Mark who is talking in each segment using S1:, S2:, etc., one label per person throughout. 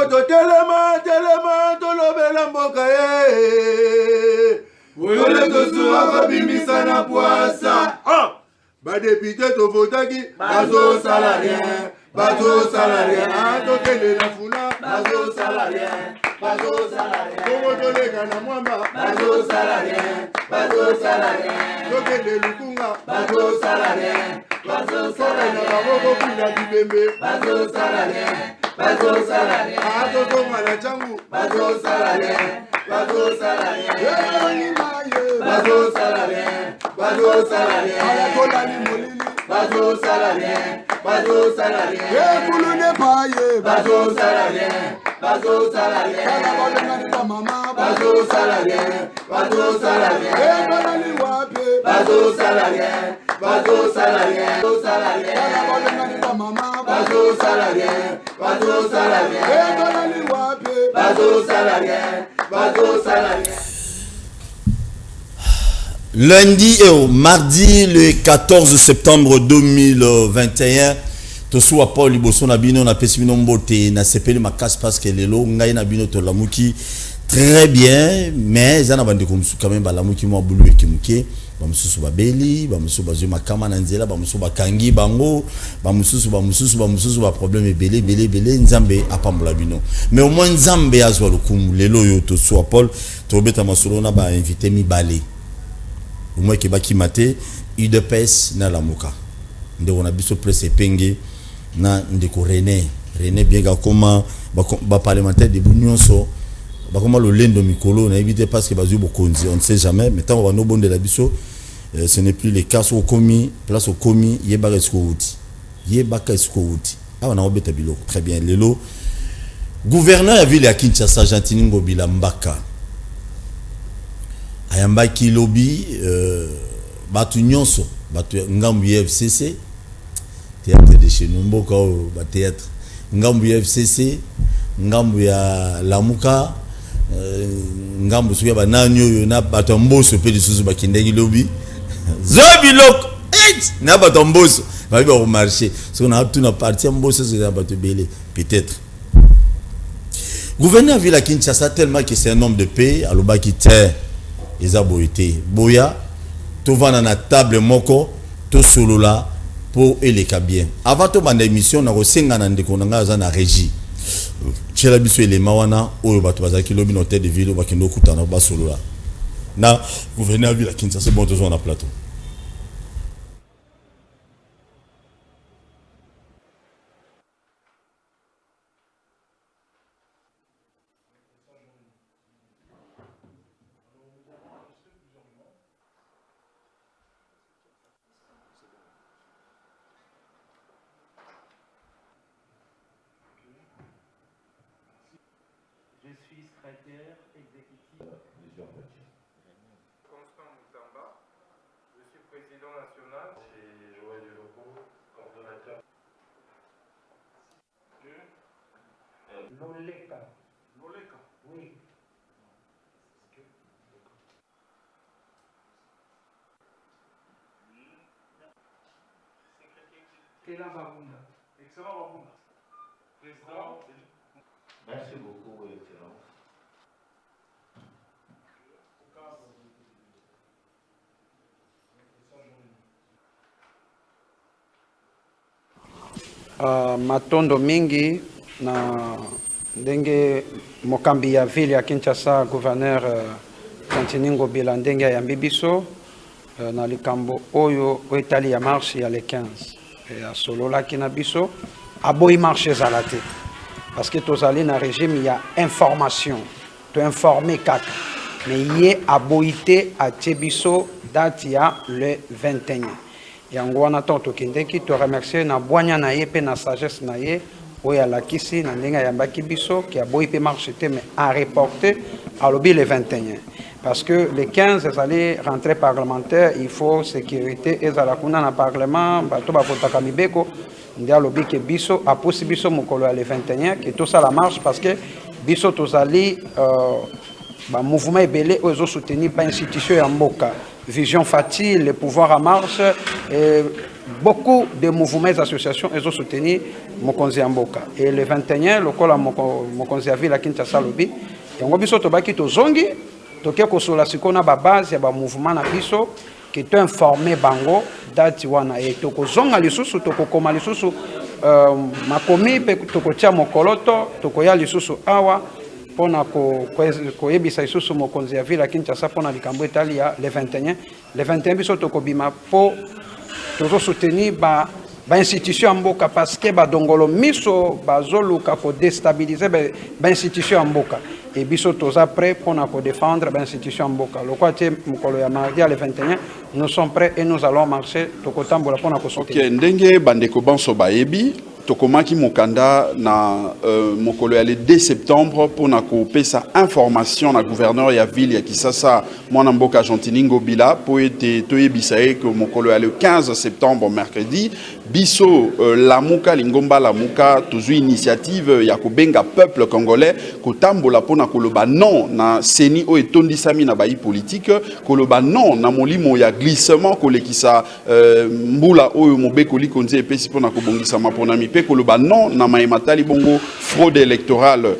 S1: Toto telema, tolobela mboka ye. Oyole tosura babimisa na poasa. Ba député to votaki, bazo salarien. Bazo salarien, tokende na funa. Bazo salarien, bazo salarien. Komo tolega na mwamba. Bazo salarien, bazo salarien. Tokende lukunga. Bazo salarien, bazo salarien. Na baboko pila dibembe. Bazo salarien, bazo salarien. Toto mala changu. Bazo salarien, bazo salarien. Bazo salarien, bazo salarien. Alakola ni molili. Bazo salarien, bazo salarien. Kulune paye. Bazo salarien, bazo salarien. Kalabalengani pa mama. Bazo salarien, bazo salarien. Balali wape. Bazo salarien, bazo salarien. Bazo salarien. Kalabalengani pa mama. Bazo salarien, bazo salarien. Balali wape. Bazo salarien, bazo salarien.
S2: Lundi et mardi le 14 septembre 2021, tosu wa Paul liboso na bino na pesi bino mbote na sepeli makasi parce que lelo ngai na bino to lamuki très bien, mais zana bande ko musu quand même ba lamuki mo bulu ekimuke ba mususu ba beli ba mususu ba zuma kama na nzela ba mususu ba kangi bango ba mususu ba problème belé nzambe apambola bino, mais au moins nzambe azwa lokumu lelo yo tosu wa Paul to beta masolo na ba invité mi balé moi qui baki mate UDPS na lamuka nde on a biso presse penge na ndeko René bien ga koma ba parlementaire de Bunionso ba koma lo lendo mikolo na éviter parce que bazu bokonzi on ne sait jamais, mais tant on va no bonde la biso ce n'est plus les cas au commis place au commis yebaka esko uti ah na obeta biloko très bien lelo gouverneur ya ville ya Kinshasa Gentini Ngobila Mbaka ayambaki lobby batu nyonso batu ngambu FCC théâtre de chez nous mboka ba théâtre ngambu FCC ngambu ya Lamuka ngambu suya ba nanyo na batu mboso pe lisusu bakindeki lobby zabiloko na batu mboso ba ba au marché so na tout na partie mboso c'est batu belé peut-être gouverneur ville à Kinshasa tellement que c'est un homme de paix alobaki terre eza boité boya tovana na table moko to solola pour eleka bien avant to banda émission na kosenga na ndeko nanga za na régie chela biso elema wana oyo bato bazaki lobi no tête de ville bakendo kutana ba solola na gouverneur ville à Kinshasa bon tozo na plateau.
S3: Loleka. Oui. Excellent Babunda. Président.
S4: Merci beaucoup, Excellence.
S3: Matondo mingi na ndenge mokambi ya ville ya Kinshasa gouverneur Gentini Ngobila ndenge ya Mbibiso na likambo oyo etali ya marche ya le 15 ya solola kina biso aboyi marche zalate parce que tozali na régime ya information to informer kaka mais ye aboyite a biso date ya le 21 yango wana tonto kindeki to remercier na bwanya na ye pe na sagesse na ye oya lakisi na ndenge ya mbaki biso ki aboyi pe marche te mais a reporter à lobby le 21 parce que le 15 ezali rentrée parlementaire il faut sécurité ezala kuna na parlement bato bavotaka mibeko ndia lobby ke biso apusi biso mokolo ya le 21 ke tosala marche parce que biso tozali ba mouvement ebele oyo ezosoutenir ba institution ya mboka Vision Fati, le pouvoir en marche, et beaucoup de mouvements et associations ont soutenu Mokonzi Amboka. Et le 21, le col Mokonzi a vu la Kinshasa Lobby. Et on a vu que Tobaki Tozongi, Tokia Kosola Sikona Base, il y a un mouvement à Biso qui est informé Bango, Datiwana. Et Toko Zonga Lissusu, Toko Koma Lissusu, Makomi, Toko Tia Mokoloto, Toko Ya Lissusu Awa, Pona Koyebisa Lissusu Mokonzi a vu la Kinshasa, Pona Likambo Italia, le 21. Le 21, Biso Toko Bima, pour toujours soutenir l'institution en Mboka parce que Dongolo Miso Bazoluka pour déstabiliser l'institution en Mboka. Et Biso Toza prêt pour défendre l'institution en Mboka. Le quoi Mukolo ya mardi à le 21, nous sommes prêts et nous allons marcher Tokotambola pour nous soutenir.
S5: Ok, ndenge bandeko banso baebi tokomaki mokanda na mokolo ya le 2 septembre pour na kopesa information na gouverneur ya ville ya Kisasa mwana mboka Jantiningo Bila pour ete toyebisa que mokolo ya le 15 septembre mercredi biso lamuka lingomba lamuka tozui initiative ya kobenga peuple congolais kotambola pona koloba non na seni o etondisami na bayi politique koloba non na molimo ya glissement kolekisa mbula oyo mobeko likonzi epesi pona kobongisa mapona pe koloba non na mayematali bongo fraude électorale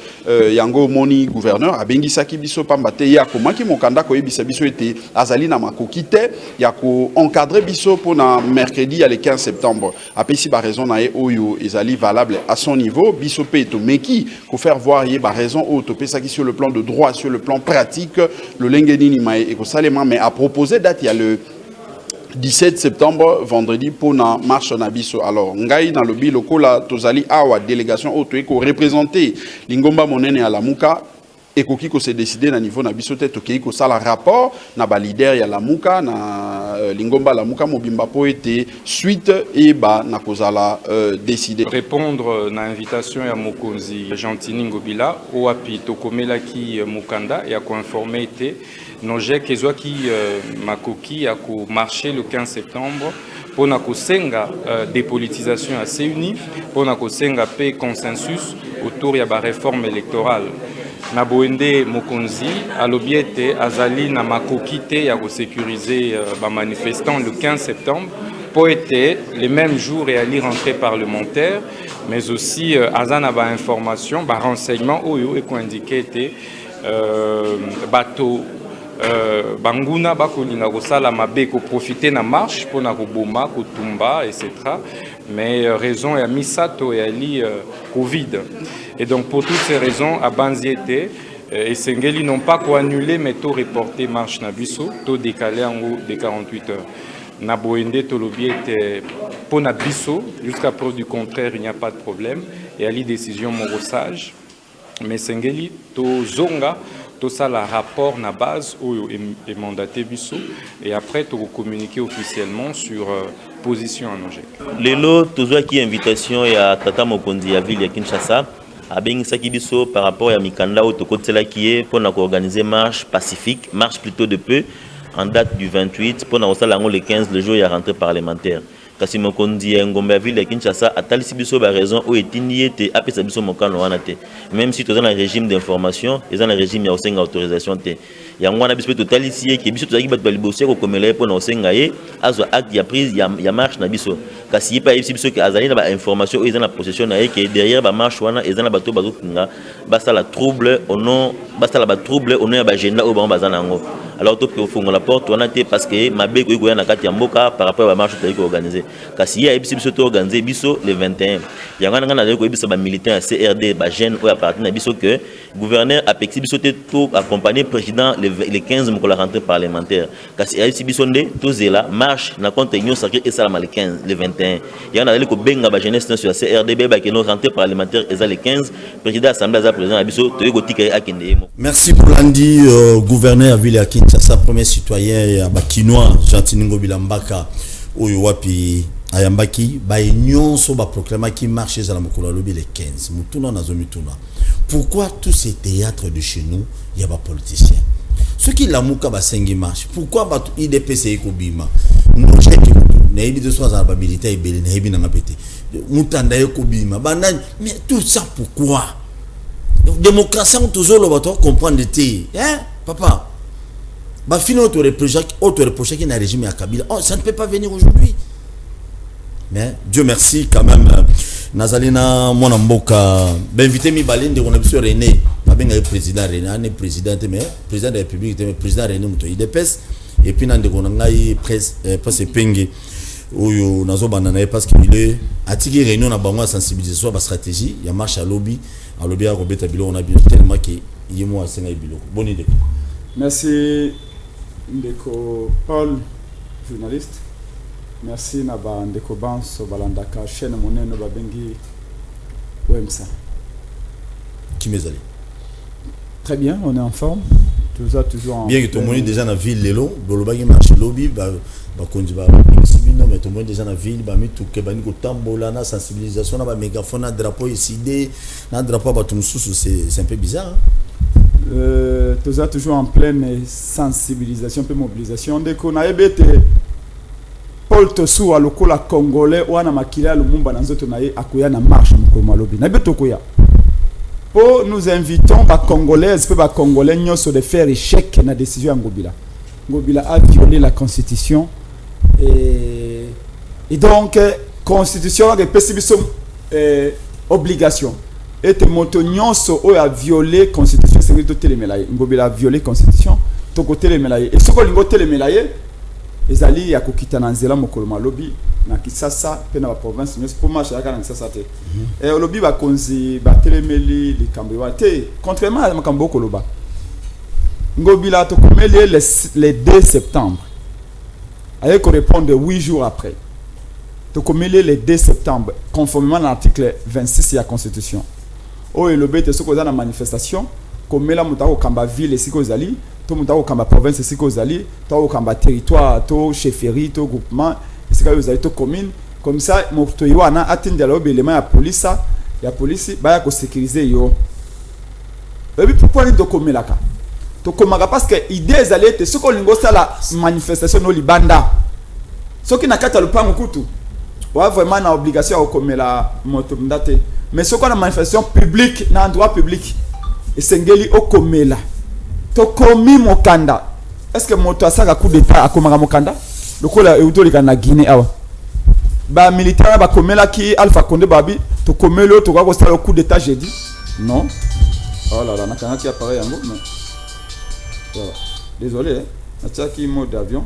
S5: yango moni gouverneur abengisaki biso pambate ya komaki mokanda koyebisa biso ete azali na makoki te ya ko encadrer biso pona mercredi ya le 15 septembre apesi ba raison na e oyo ezali valable à son niveau biso pe to meki ko faire voir ye ba raison o to pesaki sur le plan de droit sur le plan pratique le lengeni ni mai e ko salema mais à proposer date ya le 17 septembre, vendredi, pour la marche Nabiso. Alors, Ngai, dans le bilokola, Tozali, Awa, délégation, auto, représenté, Lingomba Monene à la Mouka, et ko s'est décidé na niveau Nabiso, tête, ko ça la rapport, na ba leader, ya la Mouka, na Lingomba la Mouka, Mobimba po été suite, et ba, na kozala décidé.
S6: Répondre na invitation à Mokonzi Jantiningo Bila, Oapi, Tokomela ki Mukanda, et à ko informer été. Noje kezwaki makoki ya ko marcher le 15 septembre pour na kosenga dépolitisation assez unie pour na kosenga pe consensus autour ya ba réforme électorale na boende Mokonzi alobiete azali na makoki te ya ko sécuriser ba manifestants le 15 septembre pour être les mêmes jours et aller rentrer parlementaire mais aussi azana ba information ba renseignement oyo et ko indiqué était bateau Banguna bakolinga kosala mabe ko profiter na marche pour na koboma kotumba etc. Mais raison ya misato ya li Covid. Et donc pour toutes ces raisons à Banziete et Sengeli n'ont pas quoi annuler mais tout reporter marche na biso, tout décaler en haut de 48 heures. Na boende to lobiete pour na biso jusqu'à preuve du contraire il n'y a pas de problème et à la décision morosage. Mais Sengeli to zonga tout ça, le rapport na base où est mandaté Bissot et après tu communiquer officiellement sur position en OGEC.
S7: Lelo toujours qui invitation ya Tata Mokonzi ya ville ya Kinshasa a bengisaki biso par rapport à mikanda au tokotela qui est pour organiser marche pacifique, marche plutôt de peu en date du 28 pour le 15 le jour il y a rentrée parlementaire. Kasi Mokonzi ya Ngombe ya ville ya Kinshasa atalisi biso ba raison o etini ete apesa biso mokano wana te même si toza na régime d'information eza na régime ya osenga autorisation te yango wana biso totalisi ke biso tozaki bato balibosia ko komela po na osenga ye azo acte ya prise ya marche na biso kasi yepa yebisi biso ke azali na ba information o eza na possession na ye ke derrière ba marche wana eza na bato bazokinga basala trouble au nom ya ba agenda o ba bazana yango alors to pe fongola porte wana te parce que mabe ko goya na kati ya mboka par rapport à ba marche to organiser kasi ya ebisi biso to organiser biso le 21 yango ngana na ko ebisa ba militant ya CRD ba jeune o appartenant na biso que gouverneur a pexi biso te to accompagner président le 15 mo la rentrée parlementaire kasi ya ebisi biso nde to zela marche na contre union sacrée et salama le 15 le 21 yango na ko benga ba jeunesse sur CRD ba que no rentrée parlementaire eza le 15 président assemblée za président na biso to ko tika akende.
S2: Merci pour l'andi gouverneur ville ya Kinshasa premier citoyen ya bakinois Jantiningo Bilambaka oyo wapi ayambaki ba union so ba proclamaki marche za la mokolo lobi le 15 mutuna na zomituna. Pourquoi tous ces théâtres de chez nous y a ba politiciens ceux qui lamuka ba sengi marche pourquoi ba IDPC ko bima no cheki na ibi de soins ba militaire belé na ibi na ngapete mutanda ko bima bandani mais tout ça pourquoi démocratie on toujours le bato comprendre té hein papa ba fino auto reprocher qui na régime ya Kabila oh, ça ne peut pas venir aujourd'hui mais Dieu merci quand même nazalina mwana mboka invité mi balinde on a biso René babenga président René ane président mais président de la République mais président René muto IDPS et puis nande ko ngai presse penge oyo nazobana na parce que il est atiki réunion na bango sensibilisation ba stratégie ya marche à lobby a robeta bilo on a bien tellement que yemo asenga bilo boni de.
S8: Merci ndeko Paul journaliste. Merci Naba Ndeko Banso Balandaka chaîne monene babengi Wemsa.
S2: Qui m'est
S8: Très bien, on est en forme. Toujours en
S2: bien que tout le monde est déjà dans la ville Lelo, Bolobagi marche lobby ba konji ba sibino mais tout le monde déjà dans la ville ba mi tout ke ba ni ko tambola na sensibilisation na ba mégaphone na drapeau ici na drapeau ba tout c'est un peu bizarre.
S8: Toujours en pleine sensibilisation et mobilisation dès qu'on a ebete Paul Tosu alokola congolais wana makila lumumba na nzoto na ye akoya na marche mukoma lobi na beto koya po nous invitons ba congolaises pe ba congolais nyoso de faire échec na décision Ngobila a violé la constitution et donc constitution a pesibiso obligation et moto nyoso o a violé constitution c'est to telemelaye Ngobila a violé constitution to ko telemelaye et soko lingo telemelaye ezali ya kokita na nzela mokolo malobi na Kisasa pe na ba province nyos pour marcher na Kisasa te et olobi ba konzi ba telemeli likambo wate contrairement à makambo koloba Ngobila to komeli le 2 septembre aye ko répondre 8 jours après to komeli le 2 septembre conformément à l'article 26 de la constitution o elobi te soko za na manifestation komela mutako kamba ville siko zali to mutako kamba province siko zali to kamba territoire to chefferie to groupement siko zali to commune comme ça moto yiwana atinde la obélement ya police ba ya ko sécuriser yo ebi pourquoi ni to komela ka to komaka parce que idée zali te soko lingo sala manifestation no libanda soki na kata lupango kutu wa vraiment na obligation ya komela moto ndate mais soko na manifestation publique na endroit public esengeli okomela to komi mokanda est-ce que moto asaka coup d'état akomaka mokanda lokola eutolika na Guinée awa ba militaire ba komela ki Alpha Condé babi to komelo to kwa ko coup d'état jeudi non oh là là na kana ki appareil yango mais voilà désolé na tchaki mode avion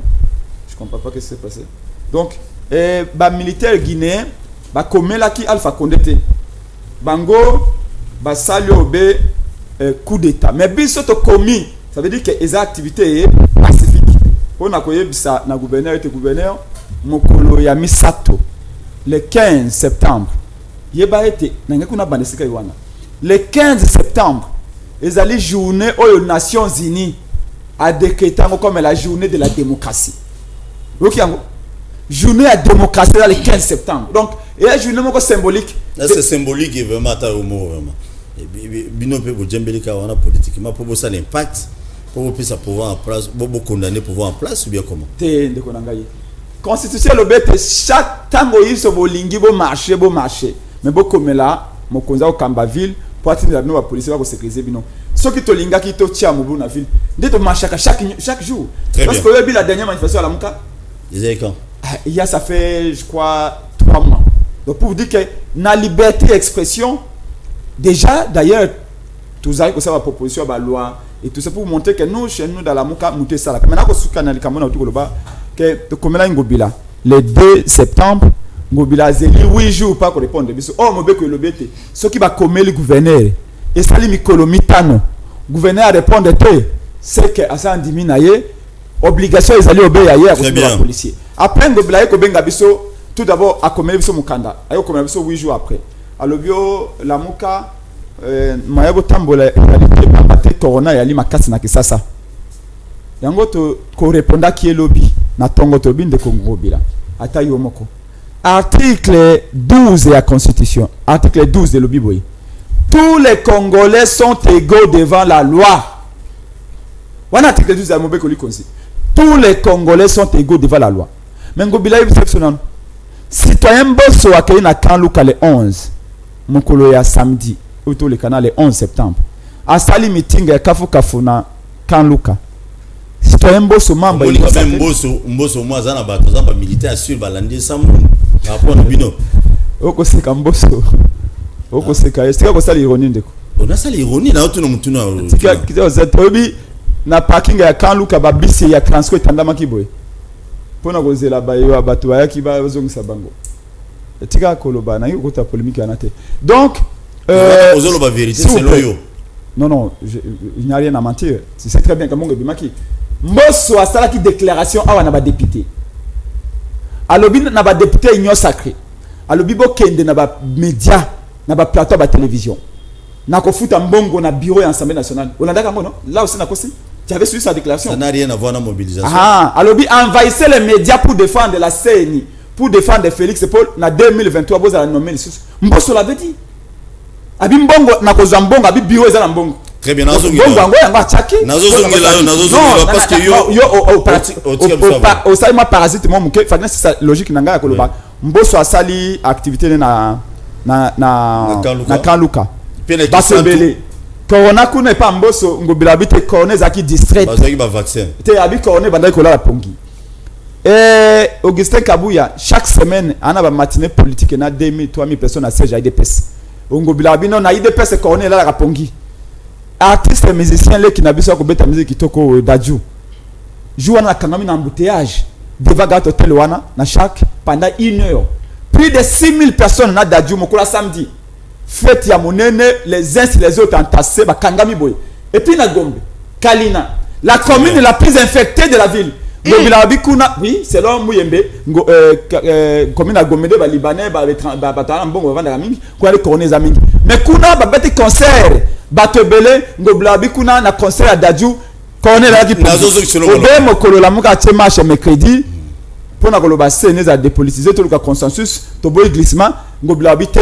S8: je comprends pas qu'est-ce qui s'est passé donc ba militaire guinéen ba komela ki Alpha Condé te bango ba salio be coup d'état mais biso to commis ça veut dire que les activités est pacifique on a koyé bisa na gouverneur et gouverneur mokolo ya misato le 15 septembre yeba été nanga kuna bandesika yiwana le 15 septembre les alliés journée aux Nations Unies a décrété comme la journée de la démocratie OK journée de la démocratie le 15 septembre donc et la journée symbolique
S2: c'est symbolique vraiment ta humour vraiment bino pe bojembelika wana politiquement pour ça l'impact pour ça pouvoir en place pour condamner pouvoir en place ou bien comment
S8: te ndeko nangai constitution lobete chaque tango yiso bolingi bo marché mais bokomela mokonza okamba ville pour atteindre la police va ko sécuriser bino soki to linga ki to tia mubu na ville ndeto marchaka chaque jour parce que la dernière manifestation à la Muka
S2: déjà quand
S8: il y a ça fait je crois 3 mois donc pour vous dire que na liberté d'expression déjà d'ailleurs tous avez que la proposition de la loi et tout ça pour montrer que nous chez nous dans la Muka monter ça là maintenant ko sukana likamona utoloba que to komela Ngobila le 2 septembre Ngobila zeli 8 jours pas ko répondre biso oh mobeko lobete ce qui va komeli gouverneur et sali mikolo mitano gouverneur répondre te c'est que asa ndimi na ye obligation ezali obeya ye à policier après Ngobila ko benga biso tout d'abord a komeli biso mukanda ayo komeli biso 8 jours après alobio la Muka mayabo tambola réalité mabate corona yali makasi na Kisasa yango to ko répondre qui est lobby na tongo to binde ko Ngobila ata yo moko article 12 de la constitution article 12 de lobby boy tous les Congolais sont égaux devant la loi wana article 12 ya mobeko likonsi tous les Congolais sont égaux devant la loi mais Ngobila exceptionnel citoyen bosso akeli na Kanluka le 11 mokolo ya samedi auto le canal le 11 septembre asali meeting ya kafu na Kanluka citoyen bosso membre
S2: mboso moi za na bato za ba militaire sur balandi samu Rapport Bino.
S8: Okoseka mboso. Okoseka. Est-ce que ça l'ironie ndeko?
S2: On a ça l'ironie là tout le monde tuna.
S8: Obi na parking ya Kanluka ba bisi ya transco tandama kiboy. Pona kozela ba yo bato ya ki ba zongisa bango. Tika koloba na yo kota polémique anate. Donc
S2: ozolo ba vérité c'est loyo.
S8: Non, il n'y a rien à mentir. C'est très bien comme on bimaki. Mboso asala ki déclaration awa na ba député. Alobi na ba député union sacrée. Alobi bo kende na ba média na ba plateau ba télévision. Na ko futa mbongo na bureau ya Assemblée nationale. Olandaka ngo non? Là aussi na kosi. Tu avais suivi sa déclaration. Ça
S2: n'a rien à voir avec la mobilisation.
S8: Ah, alobi envahissez les médias pour défendre la CNI, pour défendre Félix Paul na 2023 vous allez nommer les sous. Mboso l'avait dit. Abi mbongo na ko zambongo abi bureau za mbongo.
S2: Très bien, nazo
S8: ngila. Mbongo ngo yanga chaki.
S2: Nazo ngila parce que
S8: yo au salima parasite mo muke, fa c'est sa logique nanga ya koloba. Mboso asali activité na Kanluka. Basebele. Corona kuna pas mboso ngobila bite corona zaki distrait.
S2: Bazaki ba vaccin.
S8: Te abi corona bandai kola la pongi. Augustin Kabuya chaque semaine ana ba matinée politique na 2000 3000 personnes à siège à IDPS. Ngobila bino na IDPS corona la pongi. Artistes et musiciens les qui na biso ko beta musique kitoko Dadju. Joue na kangami na embouteillage devant Gat Hotel wana na chaque pendant 1 heure. Plus de 6000 personnes na Dadju mokola samedi. Fête ya monene les uns les autres entassés ba kangami boy. Et puis na Gombe, Kalina, la commune la plus infectée de la ville. Gombe bikuna, oui, selon Mouyembe, commune à Gombe ba libanais ba batana mbongo vanda la mingi, ko aller coroner za mingi. Mais kuna ba beti concert, batebele ngobla bikuna na concert à Dadju, coroner la qui Obe mokolo la muka tema chez mercredi. Pour na koloba CNE za dépolitiser tout le consensus, to boy glissement ngobla habité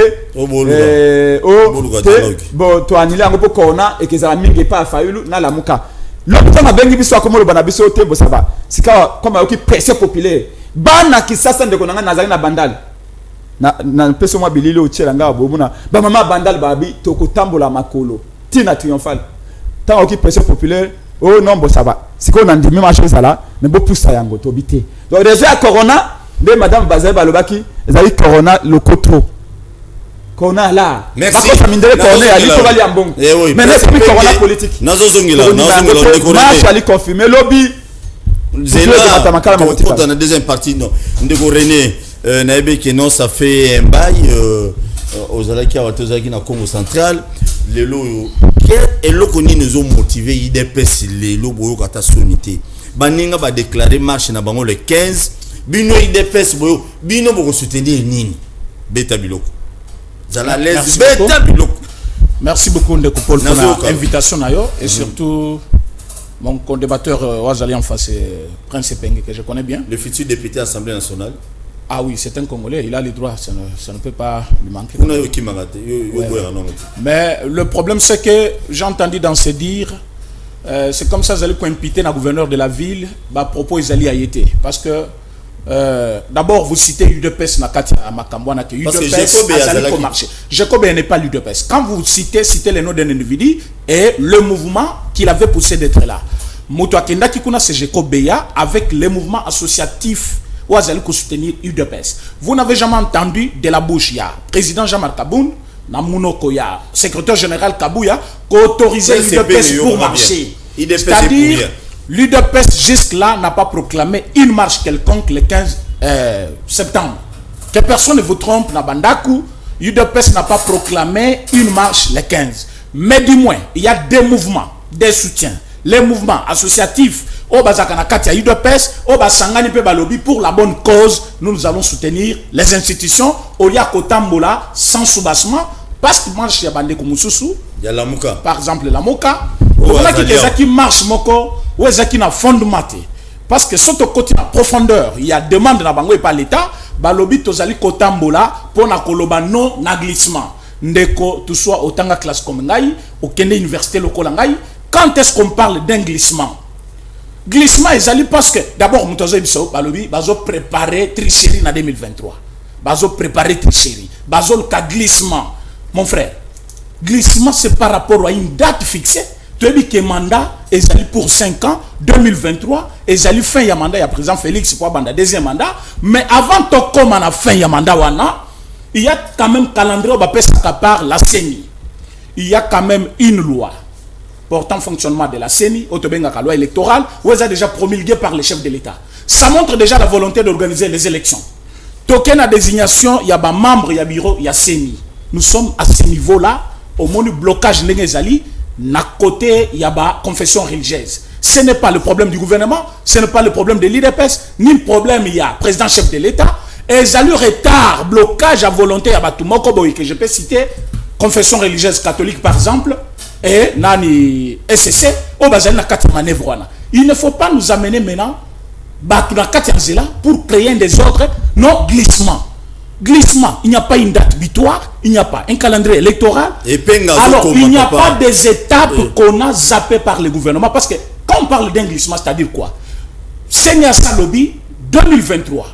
S8: bon to anila ngopo corona et que ça mingi pas fayulu na la muka l'hôpital ma bengi biso akomo lo bana biso te bo saba sika comme oki presse populaire bana ki sasa ndeko nanga nazali na bandal na peso mwa bilili o tshela bo muna ba mama bandal babi to ko tambola makolo tina triomphal tant oki presse populaire oh non bo saba siko na ndimi ma chose là ne bo poussa yango to bité donc déjà corona de madame Bazaï Balobaki ezali corona le trop corona là
S2: merci
S8: corona ali ko bali ambongo mais n'est plus corona politique
S2: nazo zongila
S8: marche ali confirmer lobby
S2: zela dans la deuxième partie non ndeko René naebe que non ça fait un bail aux alaki à Watozaki na Congo central les lots et lokoni nous ont motivé IDPS les lots boyo kata sonité baninga ba déclarer marche na bango le 15 bino IDPS boyo bino boko soutenir nini beta biloko zala les beta biloko.
S9: Merci beaucoup Ndeko Paul pour l'invitation nayo et surtout mon co-débatteur Wazali en face Prince Penge que je connais bien,
S2: le futur député à l'Assemblée nationale.
S9: Ah oui, c'est un Congolais, il a les droits, ça ne peut pas lui manquer. Mais le problème c'est que j'ai entendu dans ses dires c'est comme ça Zali ko imputer na gouverneur de la ville ba propos Zali a été parce que d'abord vous citez UDPS na kati à Makambwana que UDPS Zali ko marché. Jacob n'est pas l'UDPS. Quand vous citez le nom d'un individu et le mouvement qu'il avait poussé d'être là. Moto akenda kikuna c'est Jacob Beya avec les mouvements associatifs ou Zali ko soutenir UDPS. Vous n'avez jamais entendu de la bouche ya président Jean-Marc Kaboun na Munoko ya secrétaire général Kabouya qui autorisait l'UDPS pour marcher. C'est-à-dire, l'UDPS jusque-là n'a pas proclamé une marche quelconque le 15 septembre. Que personne ne vous trompe, Nabandaku, l'UDPS n'a pas proclamé une marche le 15. Mais du moins, il y a des mouvements, des soutiens. Les mouvements associatifs, au Bazakanakati à UDPS, au Basangani Balobi pour la bonne cause, nous allons soutenir les institutions, au Yakotambola, sans soubassement, parce que marche y a bandé comme Moussoussou.
S2: Il y a la Mouka.
S9: Par exemple, la Mouka. Voilà qui marche moko, ou qui na fondement. Parce que sur le côté en profondeur, il y a demande na bango et pas l'État, balobi tozali kotambola pour na koloba non naglissement. Ndeko tu sois autant de classe comme ngai, au kende université lokola ngai, quand est-ce qu'on parle d'un glissement? Glissement ezali parce que d'abord mutozo biso balobi bazo préparer tricherie na 2023. Bazo préparer tricherie. Bazo le cas glissement. Mon frère, glissement c'est par rapport à une date fixée. Tu as dit que mandat est pour 5 ans, 2023, et fin il y a mandat, il y a président Félix pour le deuxième mandat, mais avant de comme on a fin il y a mandat, il y a quand même calendrier par la CENI. Il y a quand même une loi portant fonctionnement de la CENI, la loi électorale, où elle a déjà promulguée par les chefs de l'État. Ça montre déjà la volonté d'organiser les élections. Token à désignation, il y a des membres, il y a bureau, il y a CENI. Nous sommes à ce niveau-là, au moment du blocage de na côté, il y a la confession religieuse. Ce n'est pas le problème du gouvernement, ce n'est pas le problème de l'IDPS, ni le problème, il y a président chef de l'État. Et il y a eu retard, blocage à volonté, il y a tout le monde que je peux citer, confession religieuse catholique par exemple, et nani SSC, il ne faut pas nous amener maintenant pour créer un désordre, non glissement. Glissement, il n'y a pas une date butoir, il n'y a pas un calendrier électoral. Alors, il n'y a pas des étapes qu'on a zappées par le gouvernement. Parce que quand on parle d'un glissement, c'est-à-dire quoi? Seigneur Salobi, 2023,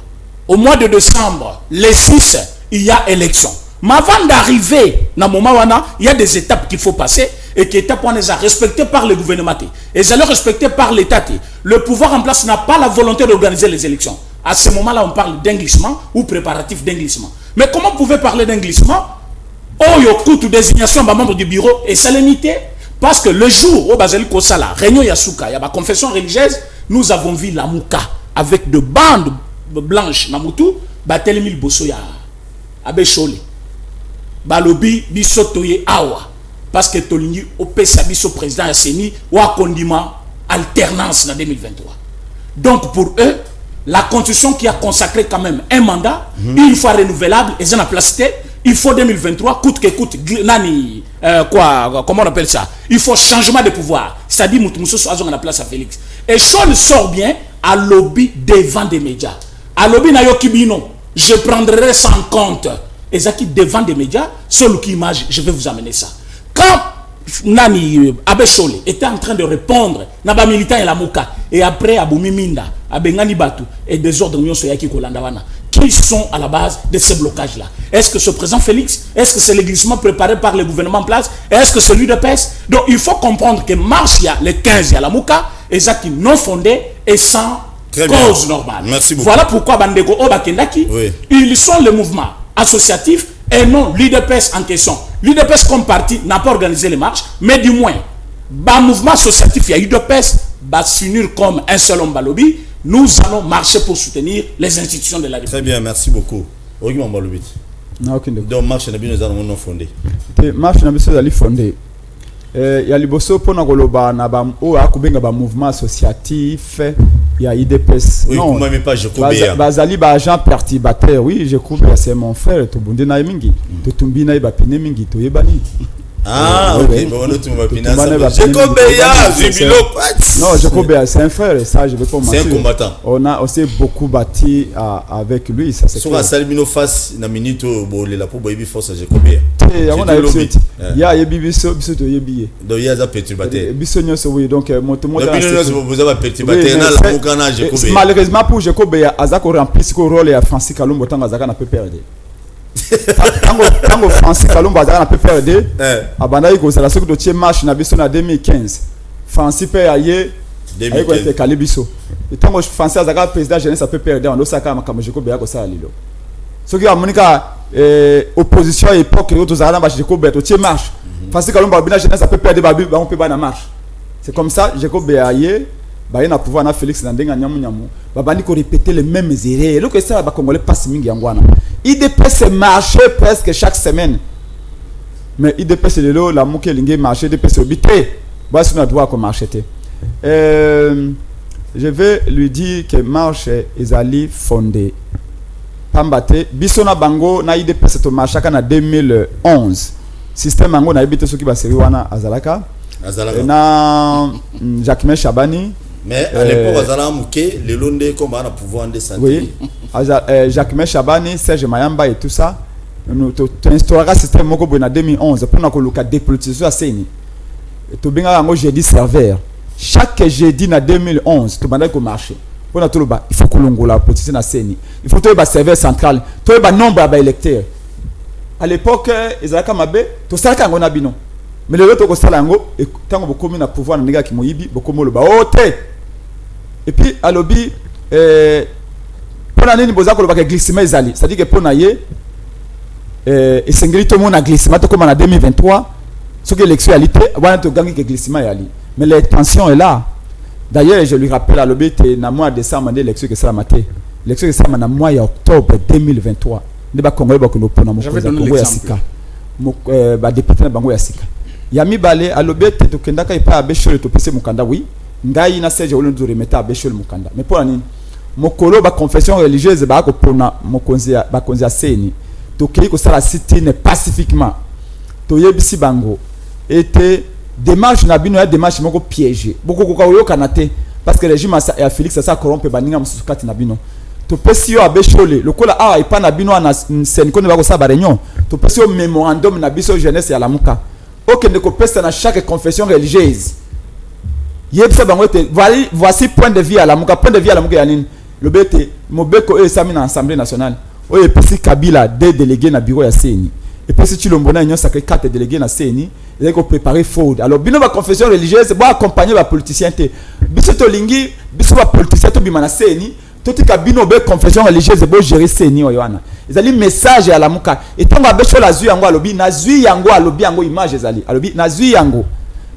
S9: au mois de décembre, les 6, il y a élection. Mais avant d'arriver, il y a des étapes qu'il faut passer et qui étapes on les a respectées par le gouvernement. Et elles sont respectées par l'État. Le pouvoir en place n'a pas la volonté d'organiser les élections. À ce moment-là, on parle d'un glissement ou préparatif d'un glissement. Mais comment vous pouvez parler d'un glissement? Oh, il y a toute désignation d'un membre du bureau et ça limité parce que le jour où Bazali Kosala, Réunion Yasuka, il y a ma confession religieuse, nous avons vu la Mouka avec de bandes blanches, Namutu, Batelemil Bosoya, Abe Chole, Balobi, Bisotoye Awa, parce que Tolini, Opesa Biso président Yasseni, ou à condiment alternance en 2023. Donc pour eux, la constitution qui a consacré quand même un mandat, une fois renouvelable, et en a placé, il faut 2023, coûte que coûte, nani, comment on appelle ça? Il faut changement de pouvoir. Ça dit, Moutmoussou Soazon a la place à Félix. Et Chol sort bien à lobby devant des médias. À lobby na yokibino, je prendrai ça en compte. Et ça qui devant des médias, seul qui image, je vais vous amener ça. Quand Nani Abe Chole était en train de répondre, Naba militant et la Mouka, et après Aboumi Minda, Abengani Batu, et des ordres de Soyaki Kolandawana, qui sont à la base de ce blocage-là? Est-ce que ce président Félix? Est-ce que c'est le glissement préparé par le gouvernement en place? Est-ce que c'est l'UDPS? Donc il faut comprendre que marche, il y a les 15, il y a la Mouka, et ça qui non fondé et sans cause normale.
S2: Merci beaucoup.
S9: Voilà pourquoi Bandego Obakendaki, ils sont le mouvement associatif et non l'UDPS en question. L'UDPS comme parti n'a pas organisé les marches, mais du moins, le mouvement associatif, il y a UDPS, va s'unir comme un seul homme Balobi. Nous allons marcher pour soutenir les institutions de la République.
S2: Très bien, merci beaucoup. Donc, marche n'a bien non fondé.
S8: Marche n'a bien fondé. Il y a liboso pour na koloba na ba o akubenga ba mouvement associatif, il y a IDPS.
S2: Oui, comment même pas je combien.
S8: Bazali ba agent perturbateur. Oui, je combien c'est mon frère to bunde na mingi. To tumbina iba pine mingi to yebani.
S2: Ah, ok, bon, on a tout ma finance.
S8: Non, Jacobéa, c'est un frère, et ça, je vais pas mentir.
S2: C'est un combattant.
S8: On s'est beaucoup bâti avec lui, ça c'est
S2: sur la salle Mino face, na minute, bon, la pour Baby Force, Jacobéa.
S8: Il y a Bibiso, Biso de Yebi.
S2: Donc, il y a des perturbateurs.
S8: Bisogno, oui, donc, mon
S2: vous avez perturbateur,
S8: malheureusement pour Jacobéa, Azako remplit ce rôle et à Francis Kalumbo, tant Azaka n'a pas perdu. Quand Francis Kalumbo a pu perdre, abandonné que la seconde de marche na biso na 2015. Francis peut aller 2015. Et tant Francis a président jeunesse a pu perdre, on osaka makamo jeko beya ko sa lilo. Ce qui a monika opposition à l'époque autres zana ba jeko beya to marche. Francis Kalumbo a jeunesse a pu perdre ba on peut ba na marche. C'est comme ça jeko beya yé ba na pouvoir na Félix na ndenga nyamu nyamu. Ba bandi ko répéter les mêmes erreurs. Donc ça ba congolais passe mingi yangwana. IDPS marché presque chaque semaine. Mais IDPS c'est là la mouke lingé marché IDPS obité. Voici notre droit comme marché. Je vais lui dire que marche ezali fondé. Pambate bisona bango na IDPS to marché en 2011. Système bango na ibité soki ba seri wana azalaka. Na Jacques Chabani.
S2: Mais à l'époque, Azala Mouké, les Londais, comme on a pouvoir de santé.
S8: Oui, Jacques Chabani, Serge Mayamba et tout ça. Nous instaurera un système Moko en 2011 pour nous faire dépolitisation à Séni. Tu bien un jeudi serveur. Chaque jeudi en 2011, tu vas au marché. Pour nous il faut que l'on la politisation à Séni. Il faut que le serveur central, tu aies nombre d'électeurs. À l'époque, Ezra Kamabe, tu sais qu'on a bino. mais le autres ça lango et tant beaucoup na pouvoir na nega ki moyibi beaucoup mo le ba ote et puis à lobby pour l'année ni boza ko le ba glissement ezali c'est à dire que pour na ye et sengeli tout monde a glissement to comme en 2023 ce que l'électionalité wana to gangi que glissement yali mais la tension est là. D'ailleurs je lui rappelle à lobby te na mois de décembre l'élection que ça la maté l'élection que ça na mois ya octobre 2023 ne ba congolais ba ko no pona mo ko ya sika mo ba député na bango ya sika yami balé à lobby te to kendaka ipa abeshole to pese mukanda oui ngai na seje olo nzuri meta abeshole mukanda mais pour nini mokolo ba confession religieuse ba ko pona mokonzi ba konzi seni to kei ko sala sitine pacifiquement to yebisi bango était démarche na bino ya démarche moko piégé beaucoup ko yo kanate parce que le régime a Félix ça corrompe baninga musukati na bino to pesi yo abeshole lokola a ipa na bino na senko ne ba ko sa ba réunion to pesi yo mémorandum na biso jeunesse ya lamuka okende ko pesa na chaque confession religieuse yebisa bango te voici point de vue à lamuka point de vue à lamuka ya nini le bete mobeko e sami na assemblée nationale oye pesi Kabila des délégués na bureau ya CENI et puis si tu l'ombona union sacré 4 délégués na CENI ils ont préparé fraude alors bino ba confession religieuse bo accompagner ba politicien te biso to lingi biso ba politicien to bima na CENI to tika bino be confession religieuse bo gérer CENI oyana ezali message ya lamuka et tonga beso la zui yango alobi na zui yango alobi yango image ezali alobi na zui yango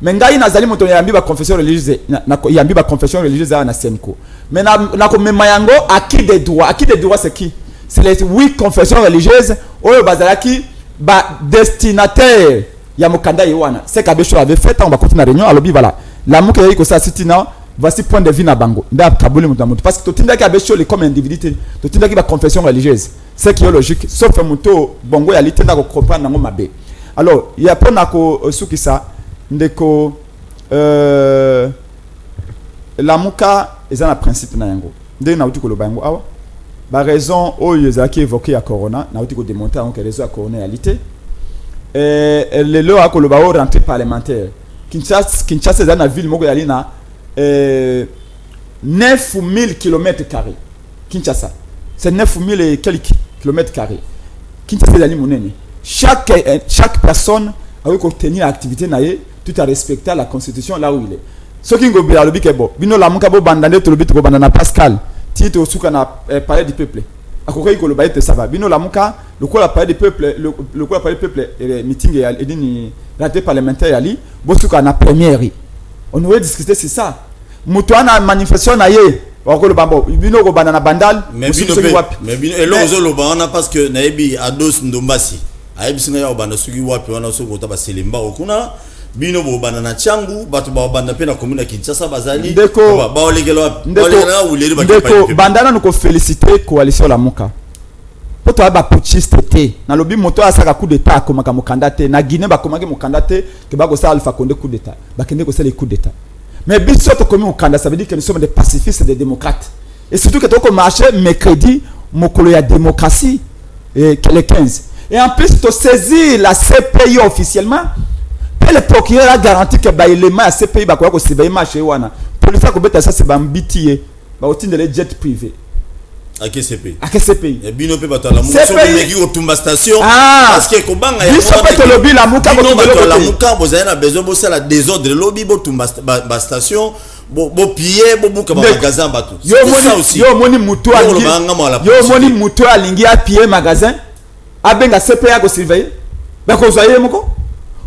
S8: mais ngai nazali moto yambi ba confession religieuse na yambi ba confession religieuse na Senko mais na ko mema yango acquis des droits c'est qui c'est les 8 confessions religieuses oyo bazalaki ba destinataire ya mokanda yewana c'est Kabesho avait fait on va continuer la réunion alobi voilà la muka yiko sa sitina voici point de vue na bango nda kabuli mutu parce que totinda Kabesho les comme individu totinda ki ba confession religieuse c'est qui est logique sauf muto bongo ya litenda ko comprendre ngo mabe alors il y a pona ko sukisa ndeko la muka ezana principe na yango ndé na uti ko loba yango awa ba raison oyo ezaki évoqué à corona na uti ko démonter en que raison à corona réalité le lo a ko loba o rentrée parlementaire Kinshasa ezana ville moko yali na 9000 km². Kinshasa c'est 9000 et quelques km². Kinshasa ezali monene chaque personne a eu tenir l'activité naie tout à respecter la constitution là où il est ce qui ngobi alobi ke bo bino la muka bo bandane to lobi to bandana Pascal tito osuka na palais du peuple akokai ko loba ete saba bino la muka le ko la palais du peuple le ko la palais du peuple meeting ya edini raté parlementaire ali bo suka na première on aurait discuté c'est ça muto ana manifestation na ye ko loba bo bino ko bandana bandal
S2: mais bino elo zo loba on a parce que naibi ados ndombasi ayebisinga ya obanda suki wapi wana soko ta baselemba okuna bino bo banana changu batu ba banda pe na commune Kinshasa bazali ba olegelo wapi olegelo uleri ba
S8: ndeko bandana nuko féliciter coalition la muka poto ba putschiste te na lobi moto asaka coup d'état komaka mokanda te na Guinée ba komaka mokanda te ke ba ko sa Alpha Condé coup d'état ba kende ko sa les coup d'état mais biso to komi mokanda ça veut dire que nous sommes des pacifistes et des démocrates et surtout que to ko marcher mercredi mokolo ya démocratie et le 15. Et en plus, tu saisis la CPI officiellement. Et le procureur a garanti que l'élément à CPI va se faire marcher. Pour le faire que ça c'est un BTA. Bah au de les jets privés.
S2: À quel CPI?
S8: À quel CPI?
S2: Et bien on peut pas la muka.
S8: CPI
S2: au Tumba station.
S8: Parce
S2: que Kobanga ya.
S8: Ils sont pas le lobby la muka.
S2: La muka vous avez besoin de la désordre le lobby au Tumba station. Bon piller bon bouka magasin bateau.
S8: Yo moni muto alingi a piller magasin. Abenga CPA ko surveiller ba ko zoyer moko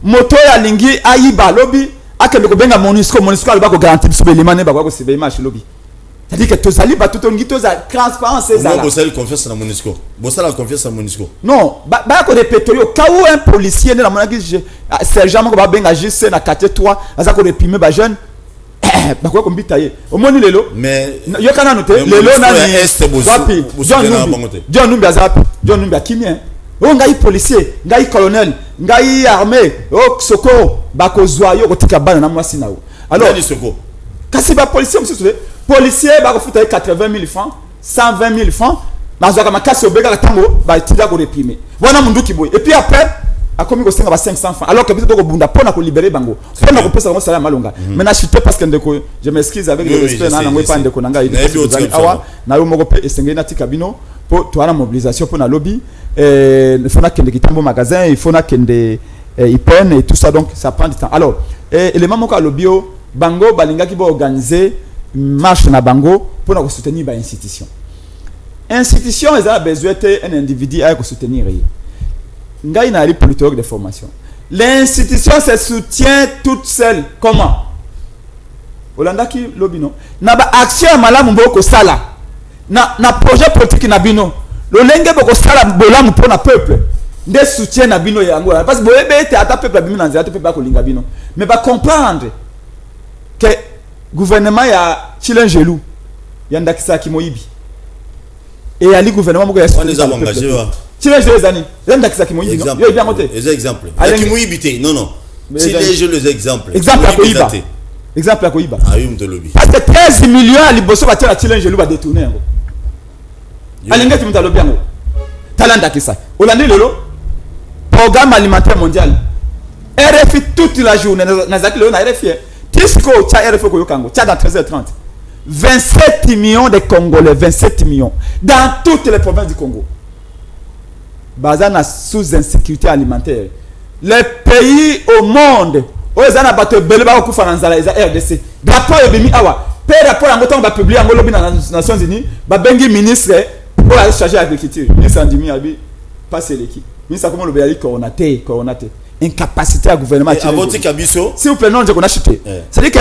S8: moto ya lingi ayiba lobby akende ko benga MONUSCO alba ko garantir biso belimane ba ko surveiller marché lobby c'est-à-dire que tozali ba tout ngi toza transparence ezala
S2: bo sali confiance na MONUSCO bo sala confiance na MONUSCO
S8: non ba ko répéter yo kawo un policier na monaki sergent moko ba benga JC na quartier 3 aza ko réprimer ba jeune ba ko mbita ye omoni lelo
S2: mais
S8: yo kana noté lelo na ni John Numbi azapi John Numbi akimien o ngai policier ngai colonel ngai armée o soko bako zoyo kotika bana na mwasi nawo alors
S2: ni soko
S8: kasi ba policier policier bako futa 80 000 francs 120 000 francs bazaka makasi obeka tango ba tinda ko réprimer wana munduki boy et puis après akomi ko senga ba 500 francs alors que biso to ko bunda pona ko libérer bango pona ko pesa ko salaire malonga maintenant chuté parce que ndeko je m'excuse avec le respect na ngwe pa ndeko nanga awa na yo moko pe esengeli na tika bino po to ana mobilisation pour na lobby il faut na kende kitambo magasin il faut na kende ils prennent et tout ça, donc ça prend du temps. Alors, élément moko alobio bango balinga qui va organiser marche na bango pour nous soutenir ba institution. Institution ils ont besoin d'un individu à soutenir. Ngai na politique de formation. L'institution se soutient toute seule. Comment? Olanda ki lobino. Na ba action malamu boko sala. Na projet politique na bino. Lo lenge boko sala bolamu pour na peuple. Nde soutien na bino yango. Parce que boyebe ete ata peuple bino na nzela peuple ba kolinga bino. Mais ba comprendre que gouvernement ya Chilengelou yanda kisaki moyibi. Et ali gouvernement moko ya
S2: on les a engagés.
S8: Chilengelou zani. Yanda kisaki moyibi. Yo bien monté.
S2: Les exemples. Qui moyibité. Non non. Si les exemples.
S8: Exemple à Koyiba. Exemple à Koyiba.
S2: Ayum de lobby.
S8: Parce que 13 millions à liboso ba tela Chilengelou va détourner yango. Alingati mutalobi yango. Talanda kisa. Olandi lelo programme alimentaire mondial. RFI toute la journée nazaki lelo na RFI. Tisco tcha RFI ko yokango. Tcha dans 13h30. 27 millions de Congolais, 27 millions dans toutes les provinces du Congo. Bazana sous insécurité alimentaire. Les pays au monde où ils ont battu beleba ko fananzala ils RDC. Rapport ebimi awa. Pe rapport en temps ba publier en lobby dans les Nations Unies, ba bengi ministre pour aller charger l'agriculture. Ministre Andimi abi passer l'équipe. Ministre comment le béali coronate. Incapacité à gouvernement.
S2: À votre cabisso.
S8: S'il vous plaît, non, je connais chuté. C'est-à-dire que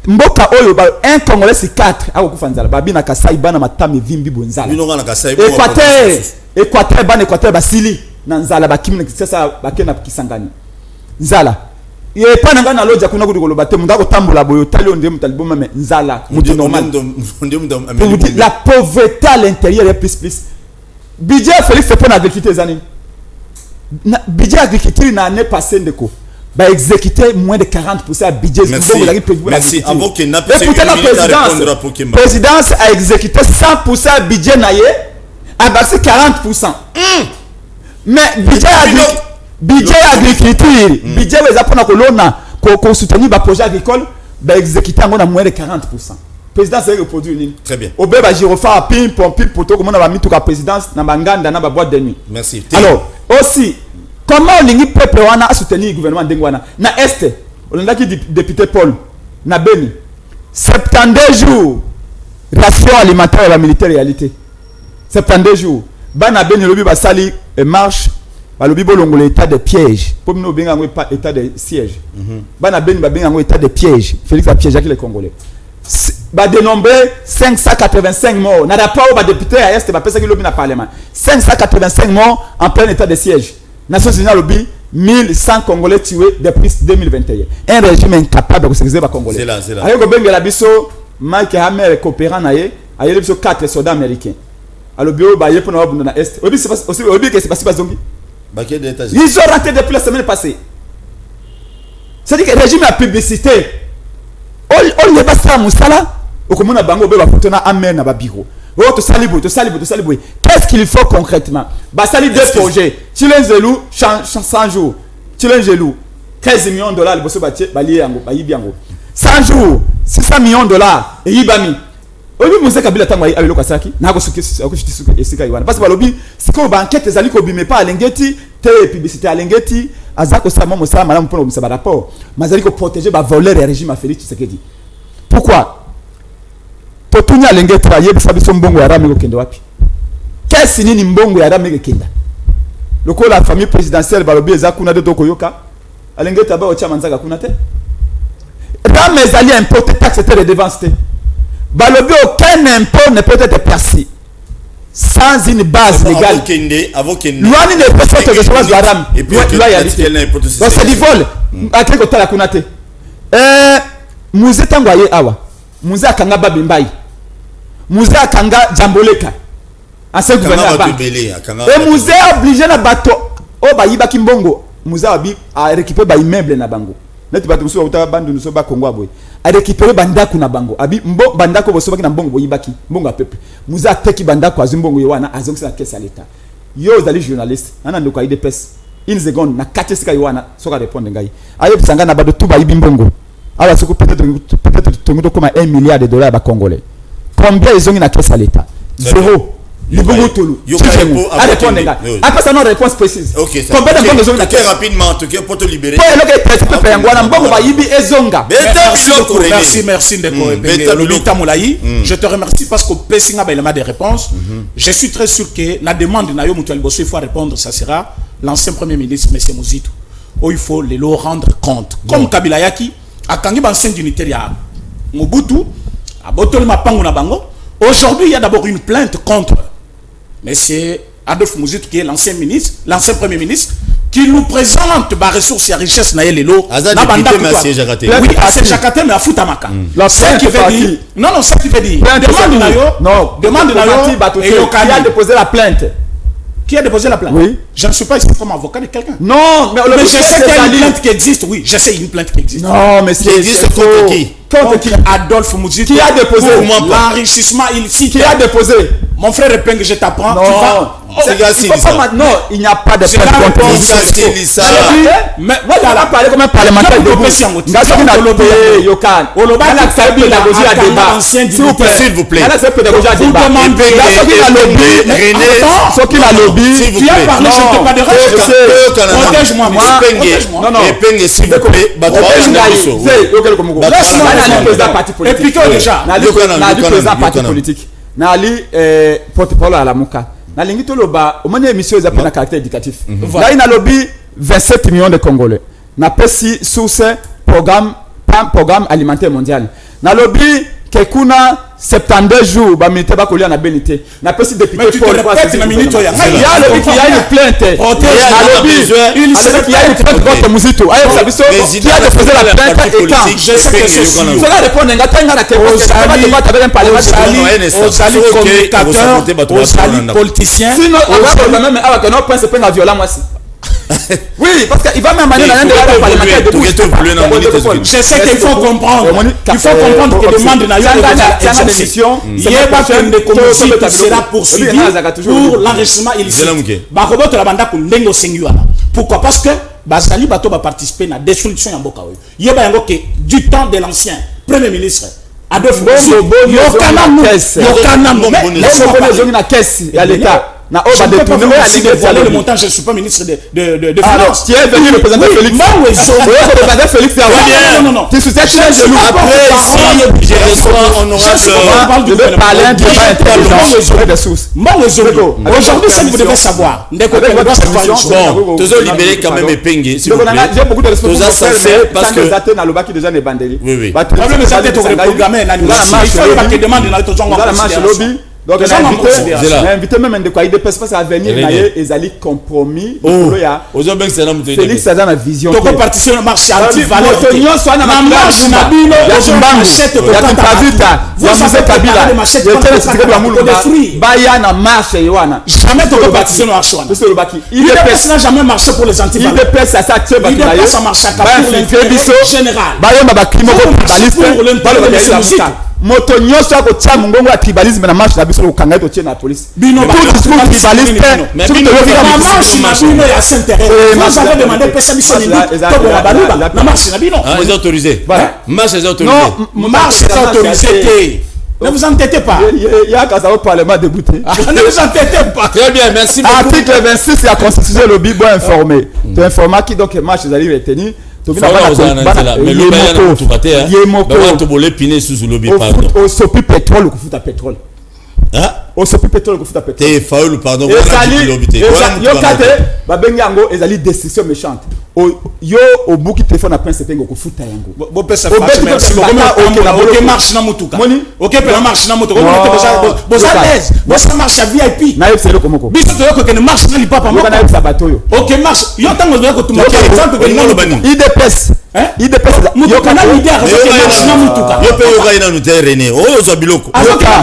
S8: Mboka Oyo, un Congolais c'est 4 à Okufanzala. Babi na Kasai bana matami vimbi bonzala. Équateur ban Équateur basili nanzala bakimne ça bakena kisangani. Nzala. Et pas na loja kuna kudikolo bate mundako tambola boyo talio ndem taliboma mais nzala mutu normal. La pauvreté à l'intérieur est plus. Budget Félix c'est pour l'agriculture zani. Budget agriculture n'a année passée ndeko. Bah exécuter moins de 40% à budget.
S2: Merci. Avant qu'il n'a
S8: pas la présidence a exécuté 100% à budget naïe, a versé 40%. Mais budget agriculture, budget les apprendre que l'on a qu'on soutenir le projet agricole, bah exécuter on a moins de 40%. Présidence est reproduit.
S2: Très bien.
S8: Au béba girofa pim pompi poto comme on a mis toute la présidence dans banganda dans la boîte de nuit.
S2: Merci.
S8: Alors aussi comment l'ingi peuple wana a soutenir le gouvernement d'Engwana na est on a qui député Paul na Beni 72 jours ration alimentaire et la militaire réalité 72 jours ba na Beni lobi ba sali marche ba lobi bolongo l'état de piège pour nous benga ngo pas état de siège ba na Beni ba benga ngo état de piège Félix a piégé les Congolais ba dénombré 585 morts na rapport ba député à est ba pesa ki lobi na parlement 585 morts en plein état de siège. Nations Unies lobby 1100 Congolais tués depuis 2021. Un régime incapable de sécuriser les Congolais.
S2: C'est là.
S8: Ayo ko benga la biso Mike Hammer coopérant naye, ayo biso 4 soldats américains. Alors bio ba yepo na na est. Obi c'est aussi obi que c'est pas zongi.
S2: Ba quel état?
S8: Ils sont rentrés depuis la semaine passée. C'est-à-dire que le régime a publicité. On ne pas ça musala. Au komona bango be ba fotona amen na ba biro. Oh, to salibo. Qu'est-ce qu'il faut concrètement? Basali deux projets. Chilengelou, 100 jours. Chilengelou, 13 millions de dollars. Bali yango, bayibi yango. 100 jours, 600 millions de dollars. Et Ibami. Obi Moussa Kabila Tangwa avec le Kasaki. Nako suki esika Iwana. Parce que balobi, si ko banquette ezali ko bime pas alengeti, te publicité alengeti, azako sa mamo sa malamu pour ça rapport. Mazali ko protéger ba voler le régime à Félix Tshisekedi. Pourquoi? Potunya alengeti ba yebisa biso mbongo ya rami ko kende wapi? Qu'est-ce que ni mbongo ya rami ko kenda? Loko la famille présidentielle balobi ezakuna de tokoyoka. Alengeti ba ocha manzaka kuna te. Rami ezali importer taxe et redevance te. Balobi aucun impôt ne peut être placé sans une base légale.
S2: Avant qu'il
S8: loi ne peut pas être chose de haram.
S2: Et puis
S8: donc c'est du vol. Après que la kunate. Muze tangwaye awa. Muze akanga babimbai. Muze akanga jamboleka. Ancien gouverneur ba. Et muze obligé na bato o ba yiba kimbongo. Muze abi a récupérer ba immeuble na bango. Neti bato muso uta bandu nuso ba Kongo aboy. A récupérer bandako na bango. Abi mbo bandako bo sobaki na mbongo bo yibaki. Mbongo a peuple. Muza teki bandako azumbongo yowana azongisa kesa l'état. Yo zali journaliste. Ana ndoko aide pes. Une seconde na kate sika yowana soka répondre ngai. Ayo pisanga na bado tout ba yibi mbongo. Alors c'est peut-être comme $1 milliard ba congolais. Combien ils ont na kesa l'état? Zéro. Libongo Tolu. Après ça, non réponse précise.
S2: Ok, ça.
S8: Combien de besoin
S2: de rapidement, en tout cas, pour te libérer.
S8: Pour le petit peu,
S9: Merci Ndeko. Je te remercie parce que Pessinga a des réponses. Je suis très sûr que la demande de Nayo Mutuel Bosso, il faut répondre, ça sera l'ancien Premier ministre, M. Mouzito. Où il faut les rendre compte. Comme Kabila Yaki, à Kangi Bansen d'unité, Mobutu, à Botol Mapango Nabango. Aujourd'hui, il y a d'abord une plainte contre M. Adolphe Mouzito, qui est l'ancien ministre, l'ancien Premier ministre, qui nous présente les ressources et richesses na yelelo
S2: na banda oui
S9: assez Jakate mais à Futamaka ça qui veut dire non ça qui veut dire demande
S8: qui a déposé la plainte.
S9: Qui a déposé la plainte?
S8: Oui.
S9: Je ne suis pas ici comme avocat de quelqu'un.
S8: Non, mais
S9: je sais qu'il y a une plainte qui existe. Oui, je sais une plainte qui existe.
S8: Non, mais c'est
S9: contre qui? Contre qui? Adolphe Mouzito.
S8: Qui a déposé
S9: l'enrichissement illicite?
S8: Qui a déposé?
S9: Mon frère Epeng, je t'apprends.
S8: Non, non, il n'y a pas de plainte contre
S2: ça.
S8: Mais moi, je vais parler comme un parlementaire de
S2: s'il vous plaît.
S8: Tu
S9: as parlé, je ne te pas de respect. Protège-moi, moi.
S8: Non, non.
S2: S'il vous plaît.
S9: Expliquez déjà.
S8: Parti politique. Nali porte-parole à la Mouka. Nalingi toloba, au moment émission ils appellent un caractère éducatif. Là il a lobby 27 millions de Congolais. Na pesi sous ce programme alimentaire mondial. Na lobby Kekuna 72 jours ba militaire ba kolia na benité. Na pesi député
S9: Paul. Il y a
S8: une plainte. Il y a une plainte contre Mouzito. Ayo sabiso qui a déposé la plainte et quand
S9: je sais que c'est sûr.
S8: Cela répond ngata na
S9: aux politicien.
S8: Sinon on va même avec un prince peine violent moi. Oui, parce qu'il va même amener un parlementaire de
S9: je sais qu'il faut comprendre. Il faut comprendre que demande de il n'y a pas de commission qui sera poursuivie pour l'enrichissement illicite. Pourquoi? Parce que Bazali Bato va participer à la destruction de Mboka. Il y a du temps de l'ancien Premier ministre Adolphe Mouzito. Il y a l'État. Je ne peux pas vous dévoiler le montant, je ne suis pas ministre de Finances.
S8: Tu es venu représenter Félix.
S9: Non, non.
S8: Tu soutiens Chelou.
S2: Après, je reçois honorable.
S8: Je vais parler un débat de sources.
S9: Aujourd'hui, ce que vous devez savoir.
S2: Bon, tu as libéré quand même Epenge.
S8: J'ai beaucoup de responsabilités.
S2: Parce que.
S8: Oui.
S9: Problème, c'est que tu as programmé. Il faut pas que demande dans
S8: donc on a invité même de quoi il dépasse pas à venir et ali compromis Félix ça dans la vision
S9: donc partition marché anti-valeur
S8: soit na marche na bino achète baya na marche yoana
S9: jamais to partition marche wana
S8: parce que le baki
S9: il n'a jamais marché pour les anti-valeurs
S8: il dépasse ça tue baki
S9: il ça marche à général
S8: baya ba baki moko moto nyonso akotia mongongo ya tribalisme na marche na biso kokanga to tie na police
S9: bino ba
S8: tribaliste
S9: mais bino marche ya s'intérêt vous avez demandé pesa biso ni to bo baluba na marche na bino
S2: vous autorisé marche est autorisé
S9: non marche est autorisé. Ne vous entêtez pas.
S8: Il y a qu'à savoir parlement débouté.
S9: Ne vous entêtez pas.
S2: Très bien, merci beaucoup.
S8: Article 26 de la Constitution, le Bibo informé. Tu es informé qui donc marche arrive à tenir. Au sopi pétrole, au foot à pétrole. Au sopi pétrole, au foot à pétrole.
S2: T'es faul, pardon.
S8: Babengango, ezali destruction méchante. Yo au bout qui téléphone après c'est pengo ko futa yango.
S9: Bo pesa merci beaucoup. OK marche na mutuka. OK pe marche na mutuka. Bo ça l'aise. Bo ça marche à VIP.
S8: Na yepselo komoko.
S9: Biso to ko ne marche na lipapa
S8: mo. Na yepsa bato yo.
S9: OK marche. Yo tango ko tuma exemple que non bani.
S8: IDPS. IDPS.
S9: Yo kana idée avec marche na mutuka.
S2: Yo pe yo gaina no terrain. Oh zo biloko.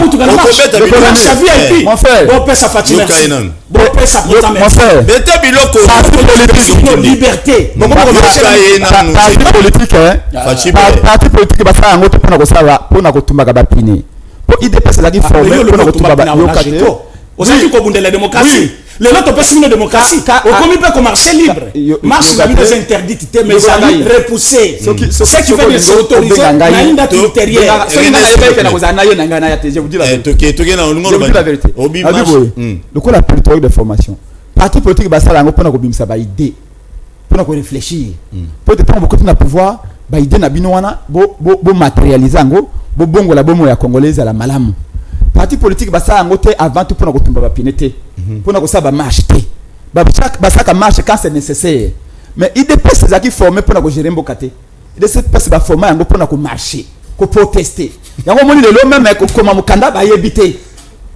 S9: Mutuka na marche à VIP.
S8: Mon frère.
S9: Bo pesa Fatima. Bo pesa Potame.
S8: Mon frère.
S2: Beta biloko.
S9: Liberté.
S8: Parti politique basala yango to pona kosala pona kotumbaka bapine po IDPS ezalaki formé pona kotumba
S9: Aujourd'hui, la démocratie, Les autres personnes de démocratie. Au commun peut marcher libre. Marche la vie des interdites, mais ça repoussé. Ce qui fait que c'est autorisé. Na une date ultérieure.
S8: Je vous dis la vérité. Le coup la politique de formation. Parti politique basala ngo pona ko bimisa ba idée. Pona ko réfléchir. Peut-être beaucoup de pouvoir ba idée na bino wana bo matérialiser ngo bo bongo la bomo ya congolaise la malamu. Parti politique basala ngo te avant tout pona ko tumba ba pinete. Pona ko saba marche te. Ba saka marche quand c'est nécessaire. Mais il dépend ces qui formés pona ko gérer mbokate. Il dépend pas ba former ngo pona ko marcher, ko protester. Yango moni le même ko koma mukanda ba yebité.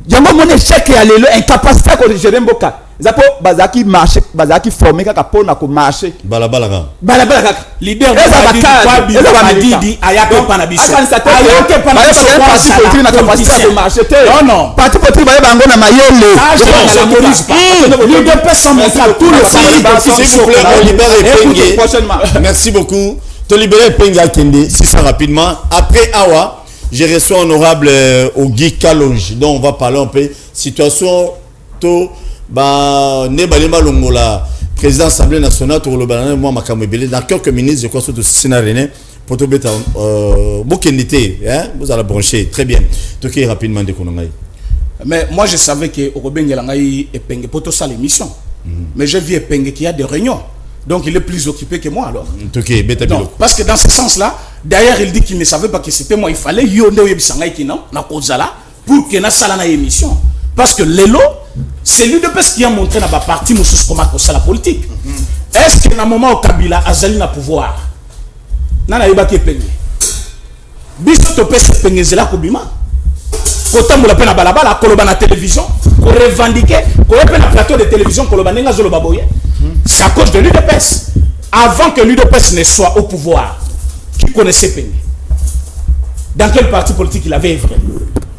S8: Yango moni échec ya lelo incapacité ko gérer mboka. Zapo bazaki marché bazaki formé kaka pona ko marché
S2: balabala
S8: kaka
S9: leader Madidi ayake pana biso ayake pana biso
S8: parti politique na capacité ko marché non parti politique ba bango na mayele
S9: leader peut monter tout le
S2: s'il vous plaît on libère Epenge merci beaucoup to libérer Epenge Akende si ça rapidement après Awa j'ai reçu honorable Ogi Kalonji donc on va parler un peu situation to ne balima longola président assemblée nationale to le banane moi makamebele dans quelques minutes je crois surtout Sina René pour to beta bokendité hein vous allez brancher très bien to qui rapidement de konongai
S9: mais moi je savais que Okobengela ngai Epenge pour tout ça l'émission mais j'ai vu Epenge qui a des réunions donc il est plus occupé que moi alors
S2: non,
S9: parce que dans ce sens là d'ailleurs il dit qu'il ne savait pas que c'était moi il fallait yonde yebisanga kina na kozala pour que na sala na émission parce que lelo c'est l'UDPS qui a montré dans la partie Moussous comment c'est la politique. Est-ce que dans le moment où Kabila a zali na pouvoir, nana yeba ki Epenge. Biso to pese Epenge zela kobima. Kota mula pena balabala koloba na télévision, ko revendiquer, ko epena na plateau de télévision koloba nenga zolo baboye. C'est à cause de l'UDPS. Avant que l'UDPS ne soit au pouvoir, qui connaissait Epenge? Dans quel parti politique il avait œuvré?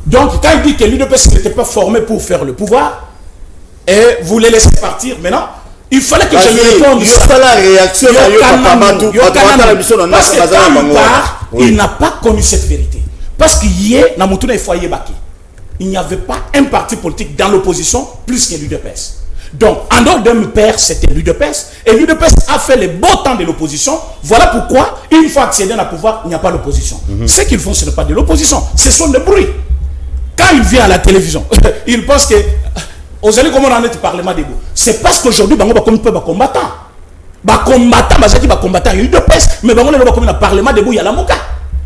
S9: Donc quand il dit que l'UDPS n'était pas formé pour faire le pouvoir, et vous les laissez partir maintenant, il fallait que je lui réponde ça.
S2: La réaction
S9: parce que quand il part, il n'a pas connu cette vérité. Parce qu'hier, dans mon foyer Baki, il n'y avait pas un parti politique dans l'opposition plus que l'UDPS. Donc, en dehors de mon père, c'était l'UDPS. Et l'UDPS a fait le beau temps de l'opposition. Voilà pourquoi, une fois accédé à la pouvoir, il n'y a pas d'opposition. Ce qu'ils font, ce n'est pas de l'opposition. Ce sont des bruits. Quand il vient à la télévision, il pense que... Vous allez comment on est parlement debout. C'est parce qu'aujourd'hui, bango ba comme peu ba combattant. Ba combattant, ba zaki ba combattant, il y a eu de peste. Mais bango le ba comme le parlement debout, il y a la moka.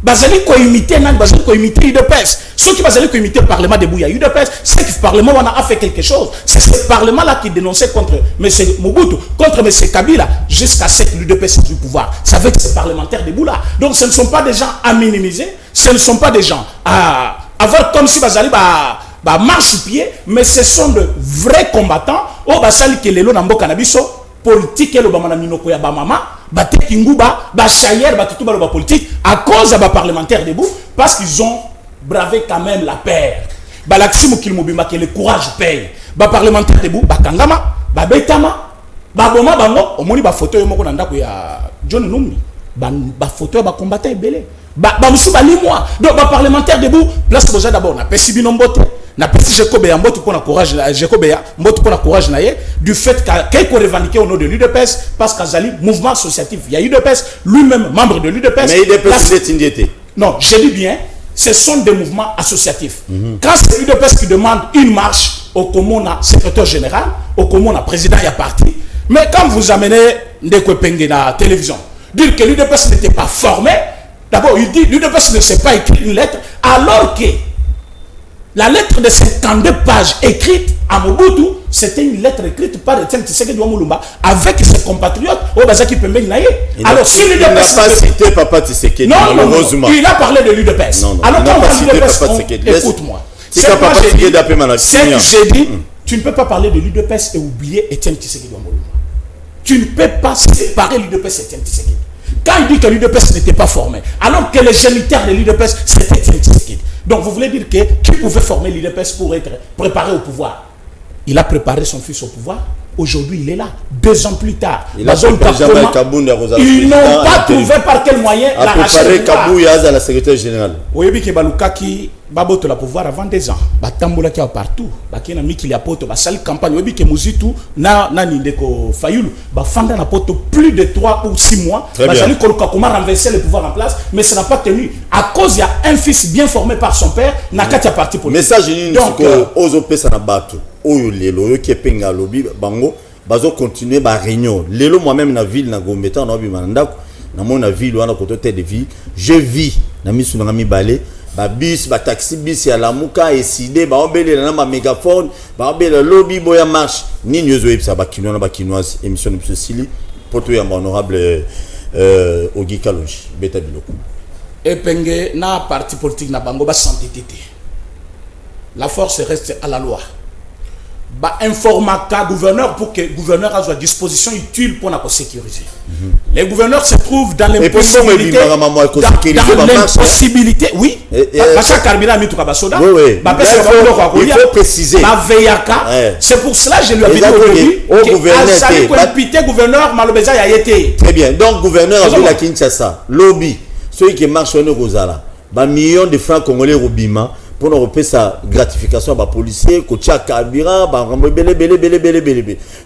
S9: Ba zali ko imiter nan, ba zali ko imiter eu de peste. Ceux qui ba zali ko imiter le parlement debout, il y a eu de peste. C'est que ce parlement a fait quelque chose. C'est ce parlement là qui dénonçait contre M. Mobutu, contre M. Kabila, jusqu'à ce que l'UDPS du pouvoir. Ça fait que ces parlementaires debout là. Donc ce ne sont pas des gens à minimiser, ce ne sont pas des gens à avoir comme si ba zali ba marche pied, mais ce sont de vrais combattants. Oh basali kelelo na mboka na biso politique le bamana minoko ya ba mama ba tekinguba ba chayer ba tutu ba politique à cause de ba parlementaires debout parce qu'ils ont bravé quand même la paire. Ba laximu kilmobima que le courage paye. Ba parlementaires debout ba kangama ba betama ba boma bango omoni ba photo yo moko na ndako ya John Numbi ba photo ba combattant belé. Ba musu ba limwa donc ba parlementaire debout place boza d'abord na pesi binombote na petit Jacobéa mbote pour la courage Jacobéa mbote pour la courage naie du fait qu'il revendiqué au nom de l'UDPS parce qu'Azali mouvement associatif il y a UDPS lui-même membre de l'UDPS
S2: mais UDPS est indiété
S9: non je dis bien ce sont des mouvements associatifs quand c'est l'UDPS qui demande une marche au commun secrétaire général au commun président il y a parti mais quand vous amenez Ndeko Epenge à la télévision dire que l'UDPS n'était pas formé d'abord il dit l'UDPS ne sait pas écrire une lettre alors que la lettre de 52 pages écrite à Mobutu, c'était une lettre écrite par Etienne Tshisekedi Mulumba avec ses compatriotes au Bazaki Pembeng Naye. Alors si l'UDPS
S2: n'a pas cité Papa Tshisekedi, malheureusement.
S9: Il a parlé de l'UDPS. Alors quand on parle de l'UDPS, écoute-moi. C'est que j'ai dit, tu ne peux pas parler de l'UDPS et oublier Etienne Tshisekedi Mulumba. Tu ne peux pas séparer l'UDPS et Etienne Tshisekedi. Quand il dit que l'UDPS n'était pas formé, alors que les géniteurs de l'UDPS, c'était Etienne Tshisekedi. Donc vous voulez dire que qui pouvait former l'UDPS pour être préparé au pouvoir? Il a préparé son fils au pouvoir. Aujourd'hui, il est là. 2 ans plus tard.
S2: Ils n'ont
S9: pas trouvé par quel moyen
S2: la préparé Kabouya à la secrétaire générale.
S9: Oyebi ke balukaki baboto la pouvoir avant 2 ans batambola kia partout bakena mikili ya poto basali campagne obi ke muzitu na ndeko Fayulu bafanda na poto plus de 3 ou 6 mois basali koluka comment renverser le pouvoir en place, mais ça n'a pas tenu à cause il y a un fils bien formé par son père na kati ya parti politique.
S2: Message ni donc ozo pesa na bato oyo lelo yo ke penga lobi bango bazo continuer ba réunion lelo moi-même na ville na Gombeta na bima ndako na mona ville wana koto tête de ville je vis na misu na mibale ba bus ba taxi bus ya lamuka eside ba obele na ma mégaphone ba obele lobby boya marche ni nyozo epsa ba kinois na ba kinoise émission de Sili poto ya honorable Ogi Kalonji beta biloko
S9: epenge na parti politique na bango ba santé tété la force reste à la loi. Bah, informa ka gouverneur pour que gouverneur a à disposition utile pour la sécuriser. Les gouverneurs se trouvent dans l'impossibilité. Dans l'impossibilité, oui. Il faut préciser. C'est pour cela que je lui avais dit au début que gouverneur Malobeza a été.
S2: Très bien. Donc gouverneur a vu la Kinshasa. Lobby. Ceux qui marchent au Rosala. Bah, millions de francs congolais au Bima. Pour nous repérer sa gratification à policier, coacha carburant, belé.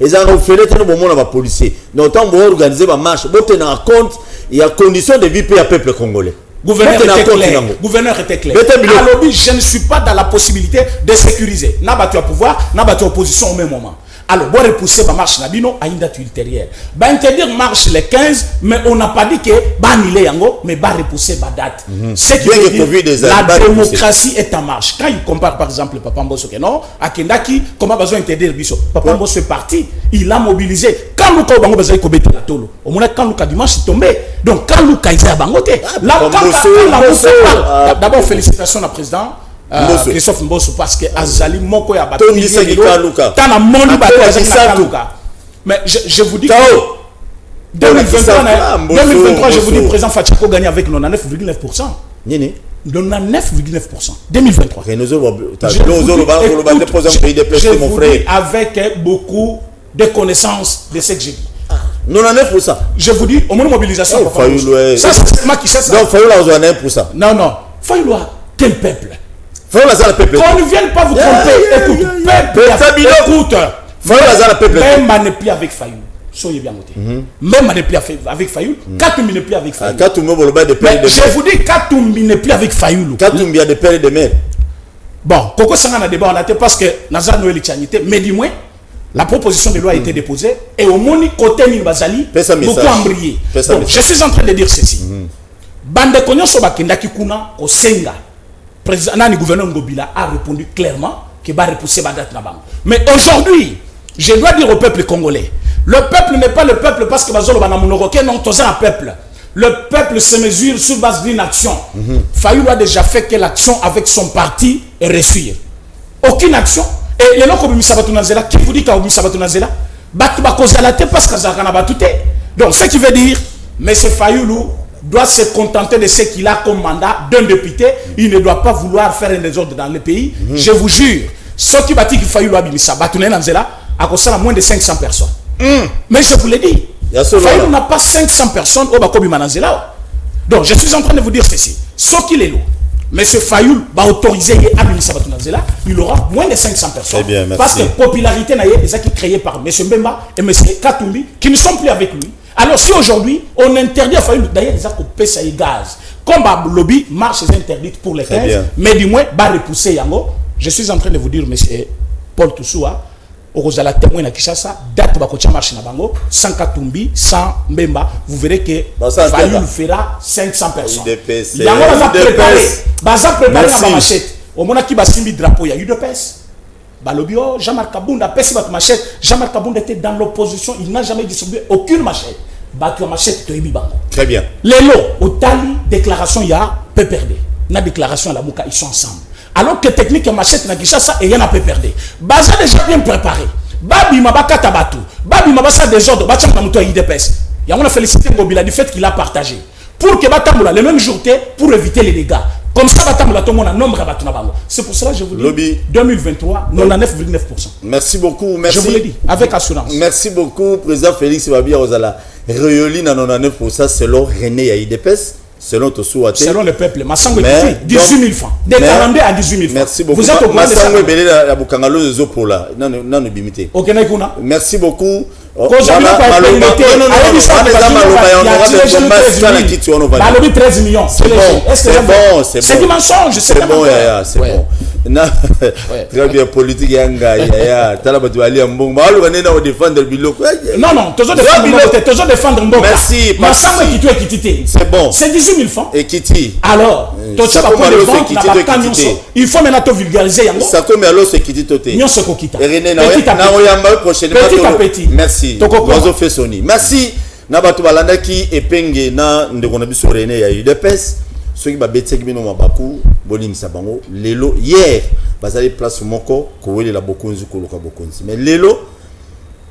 S2: Et ça nous fait le bon monde à policier. Donc tant qu'on organiser ma marche, vous tenez en compte il y a conditions de vie pour le peuple congolais.
S9: Gouverneur était clair. À lobby, je ne suis pas dans la possibilité de sécuriser. N'a pas tu pouvoir, n'a pas tu opposition au même moment. Alors, bon repousser ma marche nabino à une date ultérieure. Bah interdire marche les 15, mais on n'a pas dit que bah annuler yango, mais bah repousser ma date. C'est qui veut dire la démocratie est en marche. Quand il compare par exemple Papa Mbosso non, à Kendaki, comment besoin interdire biso. Papa Mbosso est parti, il a mobilisé. Quand Luka bango besoin kobeta la tolo. Au moins quand Luka dimanche est tombé. Donc quand Luka est à bangote, là quand d'abord félicitations au président. Christophe Mbosso parce que Azali Moko ya bato tana moni bato Luka. Mais je vous dis que 2023 je vous dis président Fachiko gagne avec 99,9%. 99,9%. 2023. Je vous dis avec beaucoup de connaissances de ce que j'ai dit.
S2: 99%.
S9: Je vous dis au moins mobilisation. Ça c'est moi qui cherche ça.
S2: Donc Fayulu a 1%.
S9: Non. Fayulu quel peuple?
S2: Qu'on
S9: ne vienne pas vous tromper. Écoute, peuple, écoute. Même à ne plus avec Fayulu. Soyez bien notés. Même à ne plus avec Fayulu. Katoumbi ne plus avec Fayulu. Je vous dis, Katoumbi ne plus avec Fayulu.
S2: Katoumbi a des pères de mère.
S9: Bon, Koko Sanga a débat en été parce que Nazar Noël Tchanité, mais du moins, la proposition de loi a été déposée et au Moni côté Nilbazali, beaucoup embrayé. Je suis en train de dire ceci. Bande Konyo Sobakenda Kikuna, au Senga. Le gouverneur Ngobila a répondu clairement qu'il va repousser la date là-bas. Mais aujourd'hui, je dois dire au peuple congolais, le peuple n'est pas le peuple parce que non, c'est un peuple. Le peuple se mesure sur base d'une action. Fayulu a déjà fait que l'action avec son parti est réussir. Aucune action. Et les locaux qui vous dit qu'il y a parce que donc ce qui veut dire, M. Fayulu doit se contenter de ce qu'il a comme mandat d'un député. Il ne doit pas vouloir faire un désordre dans le pays. Je vous jure, ce qui bâtit qu'il faille l'abimissa, bâtonner l'anzela, à cause de moins de 500 personnes. Mais je vous l'ai dit, Fayulu n'a pas 500 personnes au Bakobi Mananzela. Donc je suis en train de vous dire ceci. Ce qu'il est là, M. Fayulu va autoriser l'abimissa Batonazela, il aura moins de 500 personnes.
S2: Bien,
S9: parce que la popularité est ça qui est créée par M. Mbemba et M. Katoumbi qui ne sont plus avec lui. Alors si aujourd'hui on interdit à Fayulu, d'ailleurs les actes au ça gaz, comme le lobby marche interdite pour les 15, mais du moins va repousser Yango. Je suis en train de vous dire, monsieur Paul Toussoua, au la témoin à Kishasa, date bakocha marche na bango, sans Katumbi, sans Mbemba, vous verrez que Fayulu fera 500 personnes. Yango va préparer la machette. Au moment qui va simbi drapeau, il y a eu de pèse. Balobio, Jean-Marc Kabounda, Pessi machette. Jean-Marc Kabounda était dans l'opposition, il n'a jamais distribué aucune machette. Batu machette,
S2: très bien.
S9: Les lots, au Tali, déclaration, il y a PPRD. La déclaration à la Mouka, ils sont ensemble. Alors que technique machette, n'a ça et il y en a PPRD. Baza déjà bien préparé. Babi Mabaka Tabatu. Babi Mabasa désordre. Batia Mouto IDPS. Il y a félicité Ngobila du fait qu'il a partagé. Pour que Batamboula, le même jour, pour éviter les dégâts. Comme ça, c'est pour cela que je vous dis
S2: Lobby.
S9: 2023, 99,9%.
S2: Merci beaucoup. Merci.
S9: Je vous l'ai dit, avec assurance.
S2: Merci beaucoup, président Félix Babia Ozala. Réoli na 99% selon René Yaïdepes. selon ton souhait.
S9: Selon le peuple. Massango
S2: Mais,
S9: 18 000 francs. De 42 à 18 000 francs.
S2: Merci beaucoup.
S9: Vous êtes au courant de ça?
S2: La Bukangalo de Zopola. Non, bimité.
S9: Ok,
S2: merci beaucoup.
S9: Balobi 13 millions. C'est
S2: bon.
S9: C'est du mensonge.
S2: C'est bon, Yaya. C'est bon. Très bien, politique Yanga, Yaya. Talabatu Ali Mbongo.
S9: Non, toujours défendre Mbongo.
S2: Merci.
S9: C'est
S2: bon.
S9: C'est 18 000 francs.
S2: Et Kiti.
S9: Alors, il faut maintenant vulgariser.
S2: Ça comme alors c'est Kiti Toté. Petit à petit. Merci. Merci. Nabatu balandaki epenge na ndeko na biso René ya UDPS. Soki ba betseki bino mabaku bolimisa bango lelo hier bazali place moko ko welela bokonzi ko loka bokonzi. Mais lelo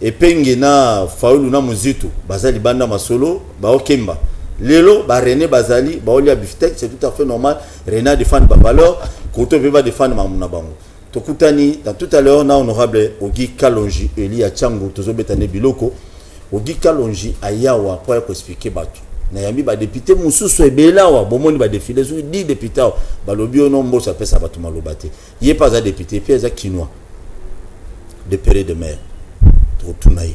S2: epenge na Faulu na Muzitu bazali banda masolo ba okemba. Lelo ba René bazali ba olia biftek, c'est tout à fait normal. René défend ba valeur, Koto va défendre mamuna bango. Tokutani dans tout à l'heure na honorable Ogi Kalonji Eli Achango tozo betane biloko. Ogi Kalonji ayawa pour expliquer batu. Na yambi ba député mususu ebela wa bomoni ba défilé sur 10 députés ba lobi onombo ça pesa batu malobate. Yé pas un député puis za Kinois. De péré de mer. Totunayi.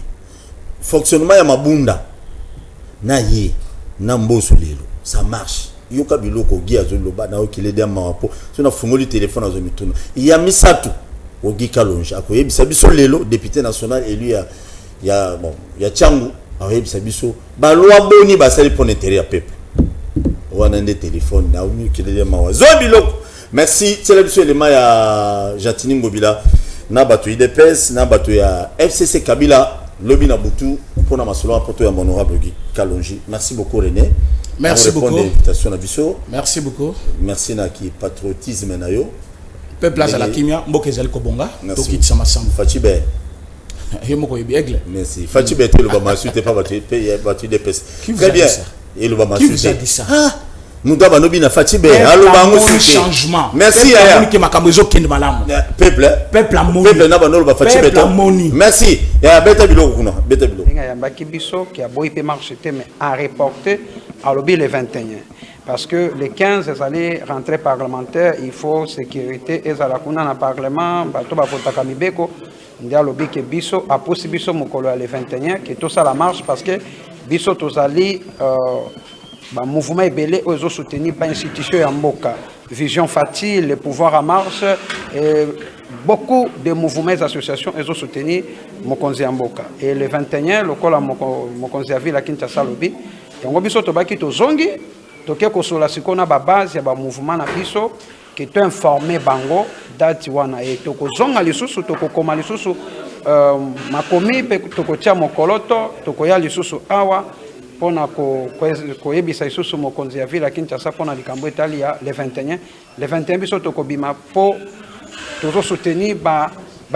S2: Fonctionnement ya mabunda. Na yé na mboso lelo. Ça marche. Yoka biloko Ogi azoloba na okile dia mawapo. So na fungoli téléphone azomituna. Ya misatu Ogi Kalonji akoyebisa biso lelo député national élu ya Changu akoyebisa biso ba loi boni basali pour l'intérêt ya peuple. Wana nde téléphone na okile dia mawa. Zo biloko. Merci. C'est la biso élément ya Jatini Ngobila na batu IDPS na batu ya FCC Kabila lobi na butu pour na masolo poto ya honorable Ogi Kalonji. Merci beaucoup René.
S9: Merci beaucoup.
S2: Merci beaucoup. Merci na ki patriotisme na yo.
S9: Peuple à la kimia, mboke zali kobonga.
S2: Merci. Fachibe. Merci. Fachibe te le bama suite pas battu des pes. Très bien. Et le bama suite.
S9: Qui vous a dit ça?
S2: Nous devons nous bien Fachibe. Allo bango
S9: changement.
S2: Merci Aya.
S9: Peuple amoni.
S2: Peuple na banolo ba Fachibe. Merci. Ya beta biloko kuna. Beta biloko.
S3: Ya mbaki biso qui a boy pe marché mais a reporté à lobby le 21. Parce que les 15 allaient rentrer parlementaire, il faut sécurité et la kuna na parlement, bato ba votaka mibeko, ndia lobby ke biso a posi biso mokolo le 21 que tout ça la marche parce que biso tozali ba mouvement ebele ozo soutenir par institution ya mboka, Vision Fati, le pouvoir en marche et beaucoup de mouvements et associations ozo soutenir mokonzi ya mboka. Et le 21 lokola mokonzi ya ville à Kinshasa lobby, yango biso tobaki tozongi toke kosola sikona ba base ya ba mouvement na biso qui est informé bango dati wana et toko zonga lisusu toko koma lisusu makomi pe toko tia mokoloto toko ya lisusu awa pona ko yebisa lisusu mokonzi ya ville Kinshasa pona likambo etali ya le 21 biso toko bima po tozo soutenir ba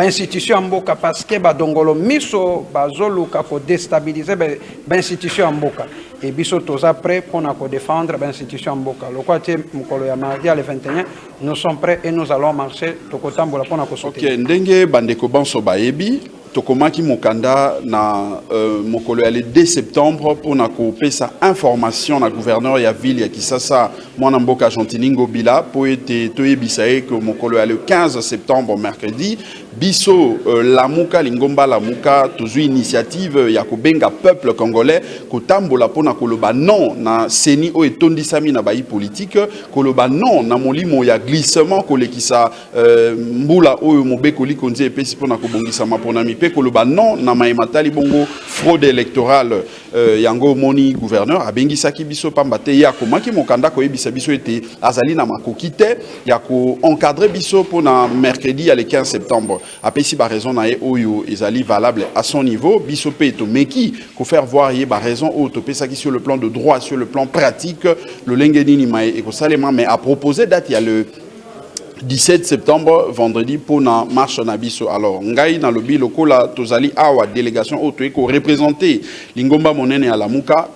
S3: institution mboka parce que ba dongolo miso bazoluka ko déstabiliser ba institution mboka et biso toza prêt pour défendre ba institution mboka le quoi mukolo ya mardi le 21 nous sommes prêts et nous allons marcher tokotambola pour ko soutenir.
S5: OK ndenge bandeko banso bayebi tokomaki mokanda na mokolo ya le 2 septembre pour na kopesa information na gouverneur ya ville ya Kisasa mwana mboka Jantini Ngobila pour ete toyebisa que mokolo ya le 15 septembre mercredi biso lamuka lingomba lamuka tozui initiative ya kobenga peuple congolais kotambola pona koloba non na seni o etondisami na bayi politique koloba non na molimo ya glissement kolekisa mbula oyo mobeko likonzi epesi pona kobongisa mapona mipe koloba non na maematali bongo fraude électorale yango moni gouverneur abengisaki biso pamba te ya komaki mokanda koyebisa biso ete azali na makoki te ya ko encadrer biso pona mercredi ya le 15 septembre. Apesi ba raison na ye oyo ezali valable à son niveau biso pe to meki ko faire voir ye ba raison o to pesa ki sur le plan de droit sur le plan pratique le lengeni ni mai e ko salema mais à proposer date il y a le 17 septembre vendredi pour na marche na biso. Alors ngai na lobi lokola tozali awa délégation auto eko représenter lingomba monene ya lamuka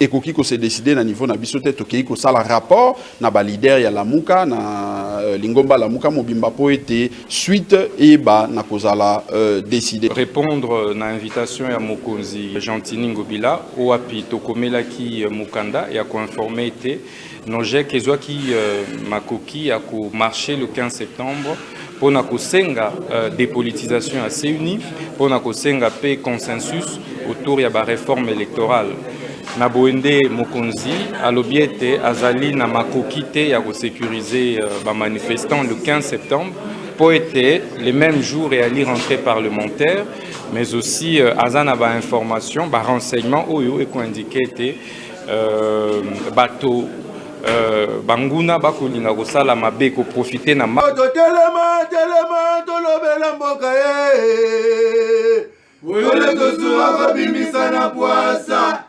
S5: et koki ko se décider na niveau na biso te toki ko sala rapport na ba leader ya lamuka na lingomba la muka mobimba po ete suite et ba na kozala décider
S6: répondre na invitation ya mokonzi Gentini Ngobila oapi tokomela ki mukanda ya ko informer ete noje kezwa ki makoki ya ko marcher le 15 septembre pour na kosenga dépolitisation assez unie pour na kosenga pe consensus autour ya ba réforme électorale. Na boende mokonzi alobiete azali na makokite ya ko sécuriser ba manifestants le 15 septembre pour être les mêmes jours et à l'y rentrer parlementaire, mais aussi azana ba information ba renseignement oyo et ko indiqué bateau banguna bakolinga kosala mabe ko profiter na
S1: telema tolobela mboka ye. Oyole kosura kabimisa na poasa.